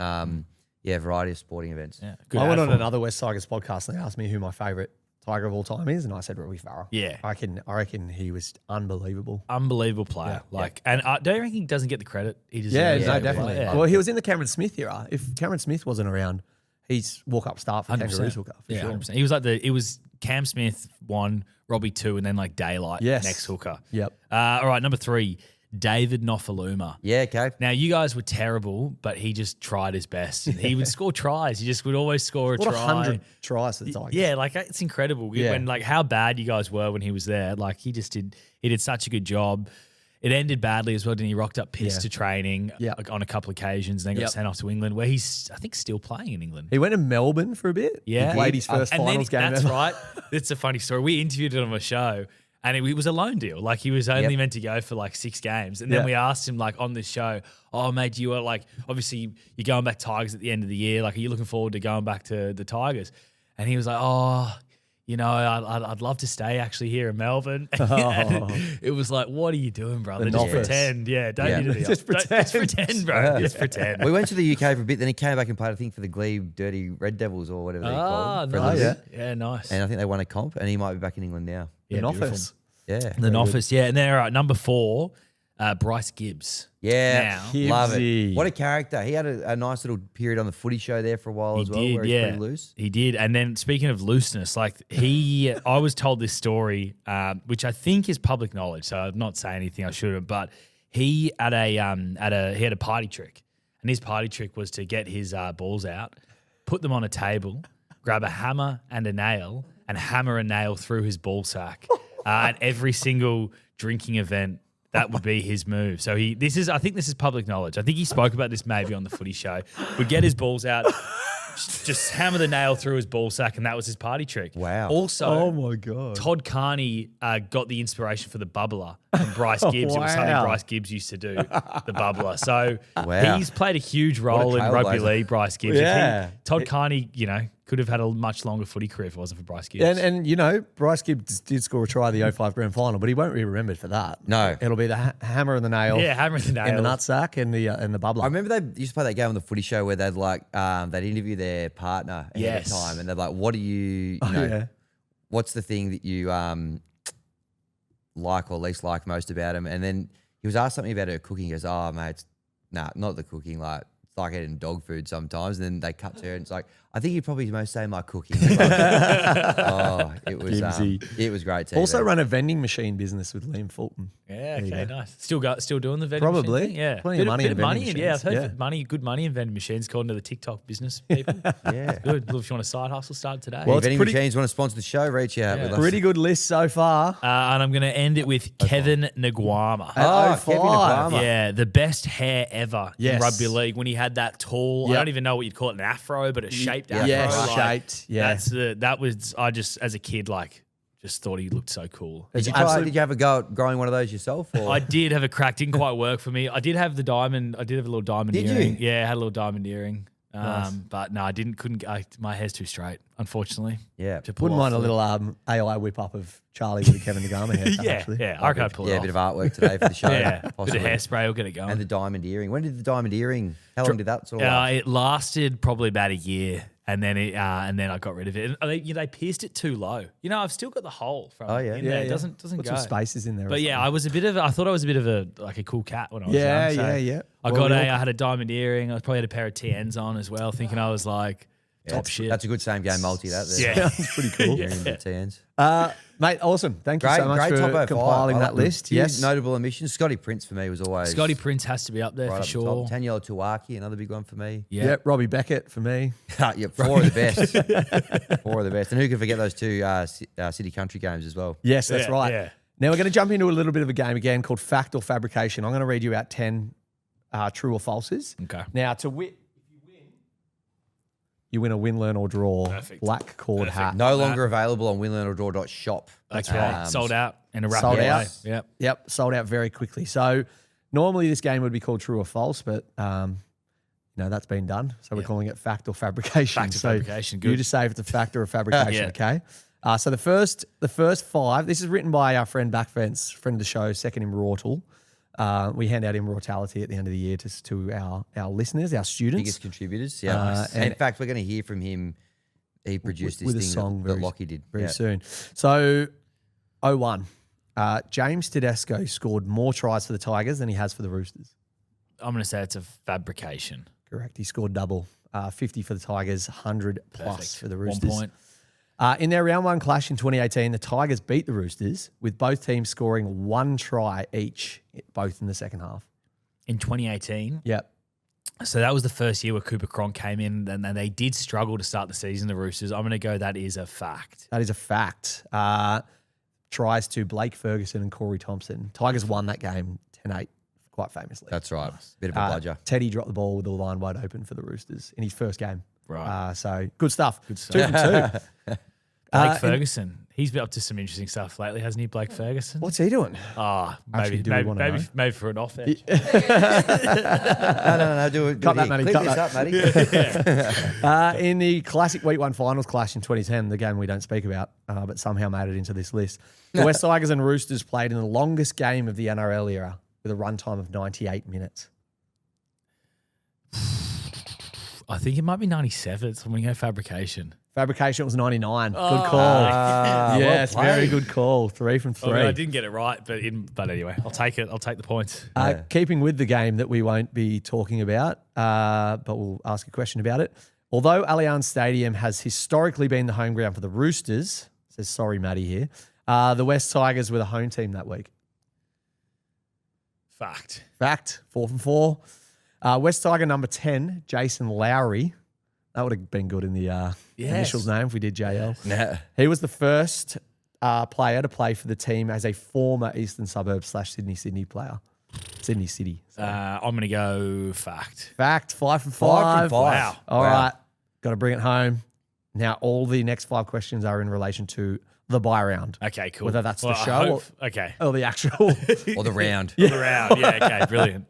variety of sporting events. Yeah, good I went ad on for him. another West Tigers podcast and they asked me who my favourite Tiger of all time is, and I said Rugby Farah. Yeah. I reckon he was unbelievable. Unbelievable player. and don't you think he doesn't get the credit he deserves? Yeah, Yeah, no, definitely. Yeah. Well, he was in the Cameron Smith era. If Cameron Smith wasn't around, he's walk-up start for 100%. Kangaroos hooker, for Yeah, sure. 100%. He was like it was Cam Smith 1, Robbie 2, and then like Daylight Yes. next hooker. Yep. All right, number 3, David Nofaluma. Yeah, okay. Now, you guys were terrible, but he just tried his best. And he would score tries. He just would always score a What try. 100 tries for the Tigers. Yeah, like it's incredible. Yeah. When like how bad you guys were when he was there. Like he did such a good job. It ended badly as well, didn't he? Rocked up pissed Yeah. to training Yeah. like, on a couple occasions, then got Yep. sent off to England, where he's I think still playing in England. He went to Melbourne for a bit. Yeah. He played his first And then finals game That's ever. right. It's a funny story. We interviewed him on a show, and it was a loan deal. Like he was only Yep. meant to go for like 6 games, and then Yeah. we asked him like on this show, "Oh, mate, you are like obviously you're going back Tigers at the end of the year. Like, are you looking forward to going back to the Tigers?" And he was like, "Oh, you know, I'd love to stay actually here in Melbourne." And it was like, what are you doing, brother? The Just novice. pretend. Yeah, don't Yeah. need to Just Just pretend, bro. Just pretend. We went to the UK for a bit, then he came back and played, I think, for the Glebe Dirty Red Devils or whatever they called. For a nice. little bit. Yeah, nice. And I think they won a comp, and he might be back in England now. Yeah, In beautiful. office. Yeah. The office, yeah. And then, all right, number 4, Bryce Gibbs. Yeah, Now- love it. Gibbsy. What a character. He had a nice little period on the footy show there for a while He as well, did, where he's yeah. pretty loose. He did. And then speaking of looseness, like I was told this story, which I think is public knowledge. So I'm not saying anything I shouldn't, but he had he had a party trick, and his party trick was to get his balls out, put them on a table, grab a hammer and a nail, and hammer a nail through his ball sack at every single drinking event. That would be his move. So I think this is public knowledge. I think he spoke about this maybe on the footy show. Would get his balls out, just hammer the nail through his ball sack, and that was his party trick. Wow. Also, Oh, my God. Todd Carney got the inspiration for the bubbler from Bryce Gibbs. It was something Wow. Bryce Gibbs used to do, the bubbler. So Wow. he's played a huge role in rugby trailblazer. league, Bryce Gibbs. If Yeah. Todd Carney, could have had a much longer footy career if it wasn't for Bryce Gibbs. And you know, Bryce Gibbs did score a try at the 05 grand final, but he won't be remembered for that. No. It'll be the hammer and the nail. yeah, hammer the nail. In the nutsack and the bubbler. I remember they used to play that game on the footy show where they'd they'd interview their partner ahead Yes. of time, and they're like, "What do you know? yeah. What's the thing that you like or least like most about him?" And then he was asked something about her cooking. He goes, "Oh, mate, not the cooking. Like it's like eating dog food sometimes." And then they cut to her, and it's like, "I think you'd probably most say my cooking." Oh, it was great. TV. Also run a vending machine business with Liam Fulton. Yeah, There you okay, go. nice. Still doing the vending Probably. machine thing? Yeah. Plenty of money bit in of money vending yeah, I've heard machines. money, good money in vending machines according to the TikTok business people. Yeah. Good. Look, if you want a side hustle, start today. Well, If it's any pretty- machines want to sponsor the show, reach out with us. Pretty good list so far. And I'm going to end it with Kevin Naguama. Oh, Kevin Kevin Naguama. Naguama. Yeah, the best hair ever in Yes. rugby league when he had that tall, I Yep. don't even know what you'd call it, an afro, but a shaped afro. Yes, like, shaped, yeah. I just, as a kid, just thought he looked so cool. Did you Absolute- Did you have a go at growing one of those yourself? Or? I did have a crack, didn't quite work for me. I did have the diamond, I did have a little diamond Did earring. you? Yeah, I had a little diamond earring. Nice. But no, my hair's too straight, unfortunately. Yeah. to pull Wouldn't off mind a the- little AI whip up of Charlie with a Kevin Naguama haircut, Yeah, actually. yeah, I reckon I'd pull Yeah, it a off. bit of artwork today for the show. Yeah, bit possibly. of hairspray will get it going. And the diamond earring. When did the diamond earring? How long did that sort of last? It lasted probably about a year, and then I got rid of it. And they pierced it too low. I've still got the hole from Oh, yeah. in Yeah, there. It yeah. doesn't Put go. some spaces in there. or But yeah, something. I thought I was a bit of a cool cat when I was Yeah, young. So yeah. I Well, I had a diamond earring. I probably had a pair of TNs on as well, thinking I was like top shit. That's a good same game multi, that. There. Yeah. Sounds pretty cool. Earring and the TNs. Mate, awesome. Thank you Great, so much great for top 05. compiling I that like the list. few Yes. Notable omissions. Scotty Prince for me was always Scotty Prince has to be up there right for up the sure. top. Taniela Tuwaki, another big one for me. Yeah. Yep. Robbie Beckett for me. Yep, 4 of the best. 4 of the best. And who can forget those 2 city country games as well? Yes, that's Yeah, right. yeah. Now we're going to jump into a little bit of a game again called Fact or Fabrication. I'm going to read you out 10 true or falses. Okay. Now, to win, you win a win, learn, or draw Perfect. black cord Perfect. hat. No longer available on winlearnordrawpod.shop. That's right. Sold out in a rapid Sold way. out. Yep. Yep, sold out very quickly. So normally this game would be called true or false, but that's been done. So we're calling it fact or fabrication. Fact or so fabrication, You good. just say if it's a fact or a fabrication, Yeah. okay? So the first 5, this is written by our friend Backfence, friend of the show, second immortal. We hand out immortality at the end of the year to our listeners, our students. Biggest contributors. Yeah. And in fact, we're going to hear from him. He produced with this a thing song that Lockie did very Yeah. soon. So 0-1. James Tedesco scored more tries for the Tigers than he has for the Roosters. I'm going to say it's a fabrication. Correct. He scored double. 50 for the Tigers, 100 plus Perfect. for the 1 Roosters. point. In their round 1 clash in 2018, the Tigers beat the Roosters with both teams scoring 1 try each, both in the second half. In 2018, Yep. so that was the first year where Cooper Cronk came in, and they did struggle to start the season, the Roosters. I'm going to go that is a fact. That is a fact. Tries to Blake Ferguson and Corey Thompson. Tigers won that game 10-8, quite famously. That's right. Bit of a bludger. Teddy dropped the ball with the line wide open for the Roosters in his first game. Right. So good stuff. Good stuff. 2 from 2. Blake Ferguson. He's been up to some interesting stuff lately, hasn't he, Blake Ferguson? What's he doing? Maybe, do we wanna know? maybe for an off edge. No, do it. Cut do that, it here. Matty, Clip cut this that. up, Matty. In the classic Week 1 finals clash in 2010, the game we don't speak about, but somehow made it into this list, the West Tigers and Roosters played in the longest game of the NRL era with a runtime of 98 minutes. I think it might be 97. So I'm going to go fabrication. Fabrication was 99. Good Oh. call. well Yes, very played. good call. 3 from 3. I mean, I didn't get it right, but anyway, I'll take it. I'll take the points. Keeping with the game that we won't be talking about, but we'll ask a question about it. Although Allianz Stadium has historically been the home ground for the Roosters, says sorry Matty here, the West Tigers were the home team that week. Fact. Fact, 4 from 4. West Tiger number 10, Jason Lowry. That would have been good in the initials name if we did JL. Nah. He was the first player to play for the team as a former Eastern Suburbs / Sydney player. Sydney City. I'm going to go fact. Fact, 5 from 5. 5 from 5. Wow. All right, got to bring it home. Now, all the next 5 questions are in relation to the bye round. Okay, cool. Whether that's the I show okay. or the actual. Or the round. The round. Yeah, okay, brilliant.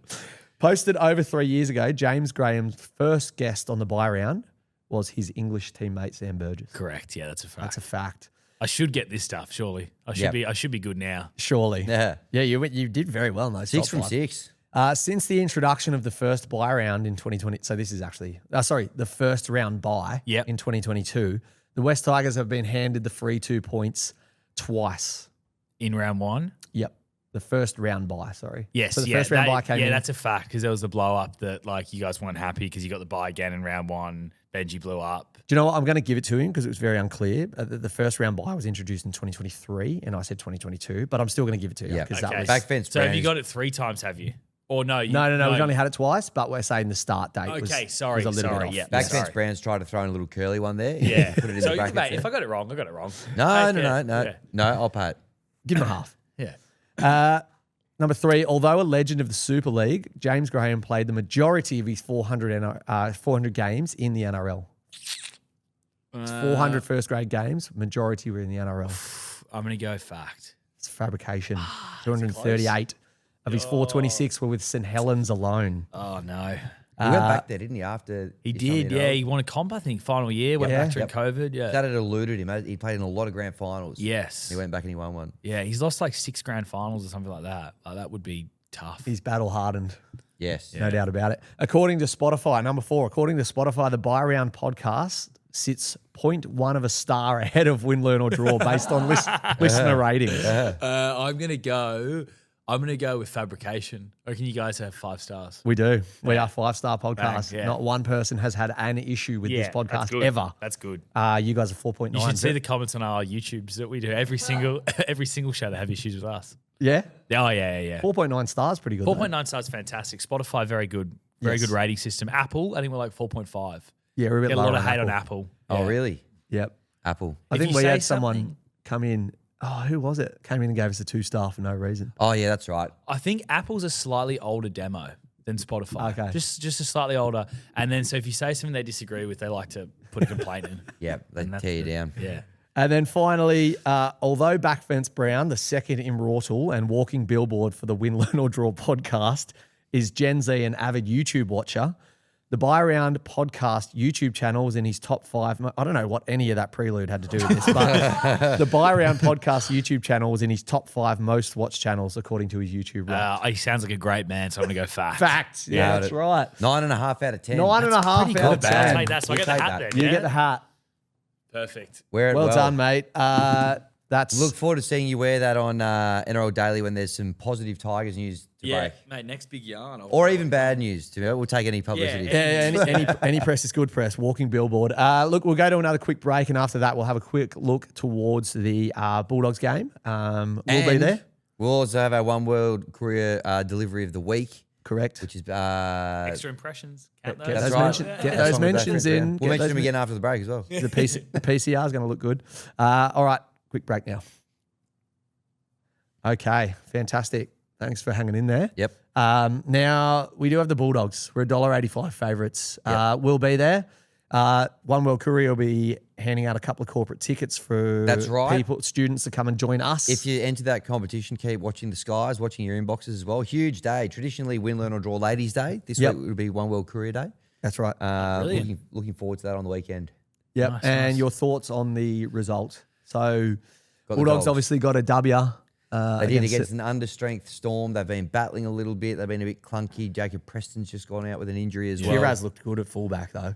Posted over 3 years ago, James Graham's first guest on the bye round was his English teammate, Sam Burgess. Correct. Yeah, that's a fact. That's a fact. I should get this stuff, surely. I should be good now. Surely. Yeah. Yeah, you did very well in those 6 top from 5. 6. Since the introduction of the first bye round in 2020, so this is actually, the first round bye Yep. in 2022, the West Tigers have been handed the free 2 points twice. In round 1? Yep. The first round bye, sorry. Yes. So the yeah, first round that- bye came yeah, in. that's a fact because there was the blow up that like you guys weren't happy because you got the bye again in round 1. Benji blew up. Do you know what? I'm going to give it to him because it was very unclear. The first round bye was introduced in 2023 and I said 2022, but I'm still going to give it to you Yeah. because Okay. that was... Back fence. So have you Browns. got it 3 times, have you? Or no? No. We've only had it twice, but we're saying the start date was, Okay, sorry, was a little sorry, bit off. yeah. Back Sorry. fence Browns tried to throw in a little curly one there. Yeah. Put it in So the brackets mate, there. if I got it wrong, I got it wrong. No, Yeah. no. No, I'll pay it. Give him a half. Yeah. Number 3, although a legend of the Super League, James Graham played the majority of his 400 games in the NRL. It's 400 first grade games, majority were in the NRL. I'm going to go fact. It's fabrication. 238 of his 426 were with St. Helens alone. Oh, no. He went back there, didn't he? After He his time in did, the yeah. NRL? He won a comp, I think, final year. Went Yeah. back during COVID. Yeah. That had eluded him. He played in a lot of grand finals. Yes. He went back and he won one. Yeah, he's lost like 6 grand finals or something like that. Like, that would be tough. He's battle hardened, Yes. no doubt about it. According to Spotify, number 4, according to Spotify, the Buy Round podcast sits 0.1 of a star ahead of Win, Learn or Draw based on listener ratings. I'm going to go with fabrication. I reckon you guys have 5 stars. We do. We are 5-star podcast. Bang, yeah. Not one person has had an issue with this that's podcast good. ever. That's good. You guys are 4.9. You should see the comments on our YouTubes that we do. Every single show that have issues with us. Yeah? Oh, yeah. 4.9 stars, pretty good. 4.9 stars, fantastic. Spotify, very good. Very Yes. good rating system. Apple, I think we're like 4.5. Yeah, we're a bit Get a lower lot of hate Apple. on Apple. Oh, Yeah. really? Yep. Apple. I If think you we say had someone something- come in. Oh, who was it? Came in and gave us a 2-star for no reason. Oh, yeah, that's right. I think Apple's a slightly older demo. than Spotify. Okay. Just a slightly older. And then so if you say something they disagree with, they like to put a complaint in. Yeah, they And that's tear you the- down. Yeah. And then finally, although Backfence Brown, the second immortal and walking billboard for the Win, Learn or Draw podcast, is Gen Z and avid YouTube watcher, the Buy Around podcast YouTube channel is in his top 5. I don't know what any of that prelude had to do with this, but the Buy Around podcast YouTube channel was in his top 5 most watched channels according to his YouTube rank. He sounds like a great man, so I'm going to go fact. Facts. Yeah, Nailed that's it. right. 9.5 out of 10. 9.5 Pretty out of good, man. I'll 10. take that. So I We'll get the take hat that. then. You Yeah? get the hat. Perfect. Wear it Well done, mate. That's Look forward to seeing you wear that on NRL Daily when there's some positive Tigers news to Yeah, break. mate, next big yarn. Or even bad news. We'll take any publicity. any press is good press. Walking billboard. Look, we'll go to another quick break, and after that, we'll have a quick look towards the Bulldogs game. We'll be And there. We'll also have our One World Career delivery of the week, Correct. which is Extra impressions. Count Get those. That's those, right. mention- Yeah. get That's those one of the mentions best, in. We'll Get mention those them again after the break as well. The PCR is going to look good. All right, quick break now. Okay, fantastic. Thanks for hanging in there. Yep. Now, we do have the Bulldogs. We're $1.85 favourites. We'll be there. One World Courier will be handing out a couple of corporate tickets for That's right. students to come and join us. If you enter that competition, keep watching the skies, watching your inboxes as well. Huge day. Traditionally, Win, Learn or Draw Ladies' Day. This Yep. week would be One World Career Day. That's right. Looking forward to that on the weekend. Yep. Nice, and nice. your thoughts on the result? So, Got the Bulldogs Dogs. obviously got a W. They did against an understrength Storm. They've been battling a little bit. They've been a bit clunky. Jacob Preston's just gone out with an injury as well. Shiraz looked good at fullback though.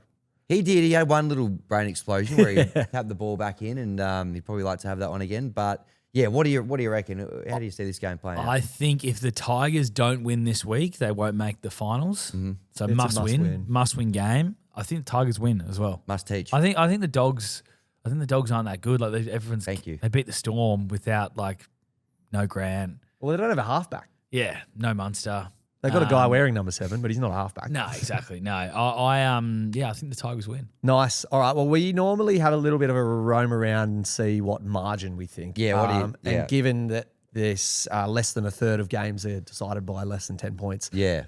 He did. He had one little brain explosion where he tapped the ball back in, and he'd probably like to have that one again. But yeah, what do you reckon? How do you see this game playing out? I think if the Tigers don't win this week, they won't make the finals. So It's a must win game. I think the Tigers win as well. Must teach. I think the Dogs. I think the Dogs aren't that good. Like everyone's. Thank you. They beat the Storm without no Grant. Well, they don't have a halfback. Yeah, no Munster. They got a guy wearing number 7, but he's not a halfback. No, exactly. No, I think the Tigers win. Nice. All right. Well, we normally have a little bit of a roam around and see what margin we think. Yeah, what do you- yeah. And given that this less than a third of games are decided by less than 10 points, yeah.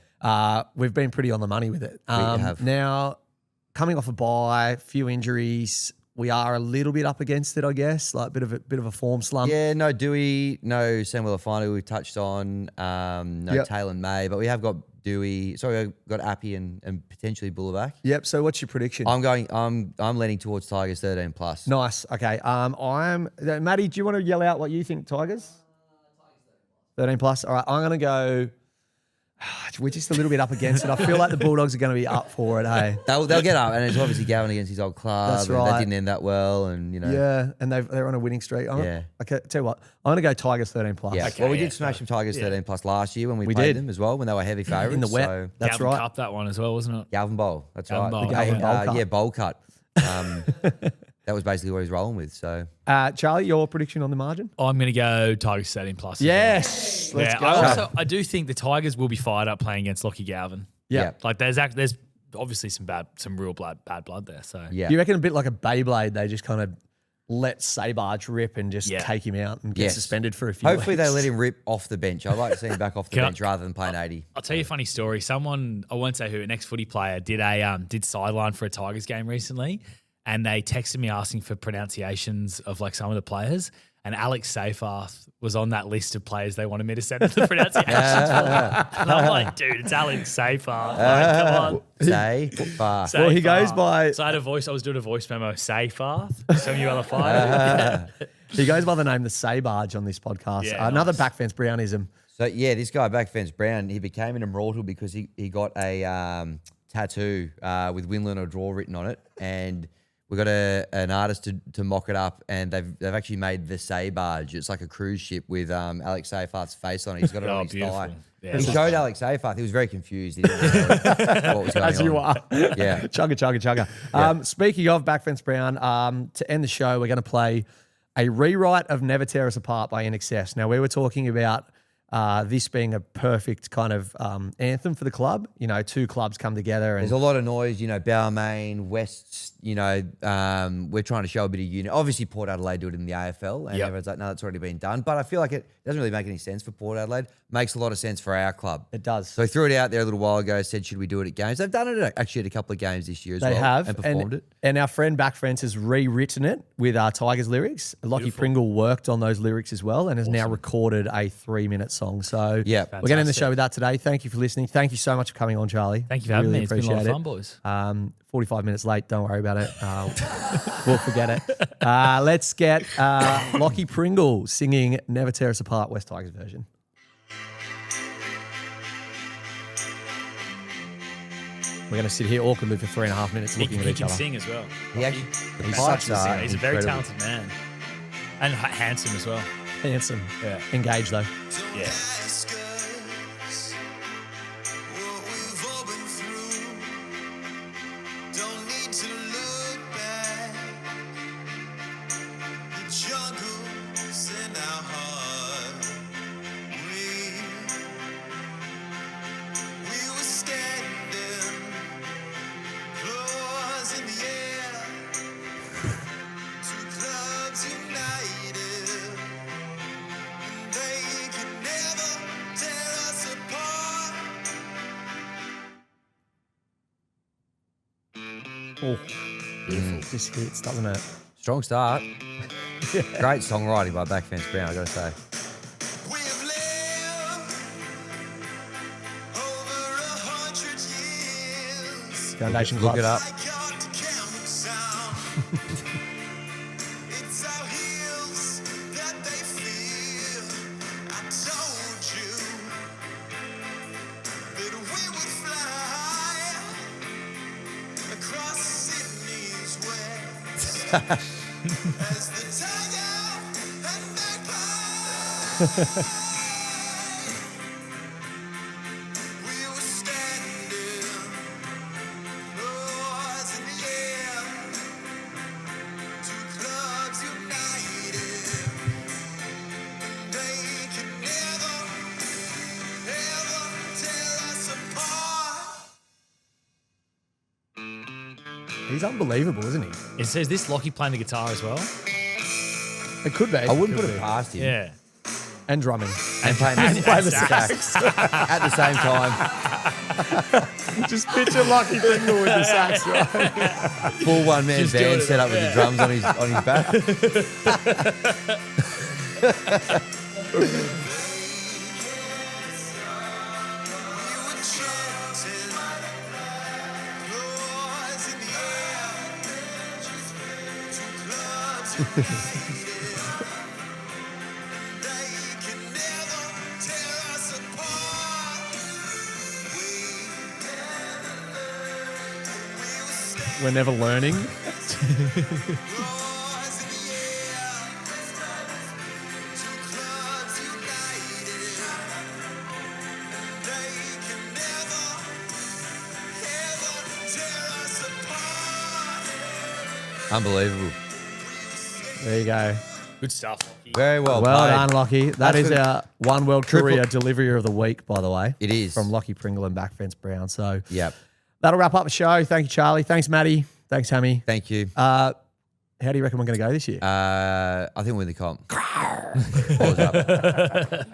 we've been pretty on the money with it. have. Now, coming off a bye, few injuries, we are a little bit up against it, I guess. Like a bit of a form slump. Yeah, no Dewey, no Samuel Afanu we touched on, no Yep. Taylor May, but we have got Dewey. Sorry, we've got Appy and potentially Bulldogs. Yep. So, what's your prediction? I'm leaning towards Tigers 13 plus. Nice. Okay. Maddie, do you want to yell out what you think, Tigers? 13 plus. All right. I'm going to go. We're just a little bit up against it. I feel like the Bulldogs are going to be up for it, hey? They'll get up, and it's obviously Gavin against his old club. That's and right. That didn't end that well, and Yeah, and they're on a winning streak. Yeah. Okay, tell you what, I'm going to go Tigers 13 plus. Yeah. Okay, Well, we yeah, did smash so- some Tigers 13 plus last year when we We played did. them as well, when they were heavy favourites. In the wet. So, That's Galvin right. Cup that one as well, wasn't it? Galvin Bowl. That's Galvin right. Bowl. The Galvin Bowl cut. Yeah, bowl cut. That was basically what he's rolling with. So Charlie, your prediction on the margin? I'm going to go Tigers 13 plus. as Yes. well. Let's Yeah, go. I do think the Tigers will be fired up playing against Lockie Galvin. Yeah. Like there's obviously some real bad blood there. So yeah. You reckon a bit like a Beyblade, they just kind of let Sabarge rip and just Yeah. take him out and get Yes. suspended for a few Hopefully they weeks? let him rip off the bench. I like to see him back off the Can I- bench rather than playing 80. I'll tell you a funny story. Someone, I won't say who, an ex-footy player did sideline for a Tigers game recently, and they texted me asking for pronunciations of like some of the players, and Alex Seyfarth was on that list of players they wanted me to send the pronunciations for. And I'm like, dude, it's Alex Seyfarth. Like, come on. Say far. Well, he goes Seyfarth. by- So I was doing a voice memo, Seyfarth, some you other fire. He goes by the name the Sabarge on this podcast. Yeah, Another nice. backfence Brownism. So yeah, this guy Backfence Brown, he became an immortal because he got a tattoo with Win, Learn or Draw written on it, and we got an artist to mock it up, and they've actually made the Sabarge. It's like a cruise ship with Alex Seyfarth's face on it. He's got it Oh, on his beautiful. thigh. Yeah. He showed Alex Seyfarth. He was very confused. He didn't know what was going As on. you are. Yeah. Chugga. Speaking of Backfence Brown, to end the show, we're going to play a rewrite of Never Tear Us Apart by NXS. Now, we were talking about this being a perfect kind of anthem for the club. You know, two clubs come together. And There's a lot of noise, you know, Balmain, West, you know, we're trying to show a bit of unity. Obviously, Port Adelaide do it in the AFL, and everyone's like, no, that's already been done. But I feel like it doesn't really make any sense for Port Adelaide. Makes a lot of sense for our club. It does. So he threw it out there a little while ago, said, should we do it at games? They've done it actually at a couple of games this year as well. They have. And performed it. And our friend Backfence has rewritten it with our Tigers lyrics. Lockie Pringle worked on those lyrics as well and has now recorded a 3-minute song. So Yeah. we're going to end the show with that today. Thank you for listening. Thank you so much for coming on, Charlie. Thank you for having me. It's been a lot of appreciate fun, boys. 45 minutes late. Don't worry about it. We'll forget it. Let's get Lockie Pringle singing Never Tear Us Apart, West Tigers version. We're going to sit here awkwardly for 3.5 minutes looking at He each can other. sing as well. He actually, He's pipes such a are singer. He's a very incredible. talented man. And handsome as well. Handsome. Yeah. Engaged, though. Yeah. Oh, just hits, doesn't it? Strong start. Great songwriting by Backfence Brown, I got to say. Foundation Look Club. it up. He's unbelievable, isn't he? It says this Lockie playing the guitar as well. It could be. I wouldn't put it past him. Yeah. And drumming. And playing the sax at the same time. Just picture Lockie Pringle with the sax, right? Full one-man Just do band it, set up with the drums on his back. We're never learning. Unbelievable. There you go. Good stuff, Lockie. Very well Well played. done, Lockie. That That's is good. our One World Triple- Courier Delivery of the Week, by the way. It is. From Lockie Pringle and Backfence Brown. So Yep. that'll wrap up the show. Thank you, Charlie. Thanks, Maddie. Thanks, Hammy. Thank you. How do you reckon we're going to go this year? I think we'll win the comp. Pause up.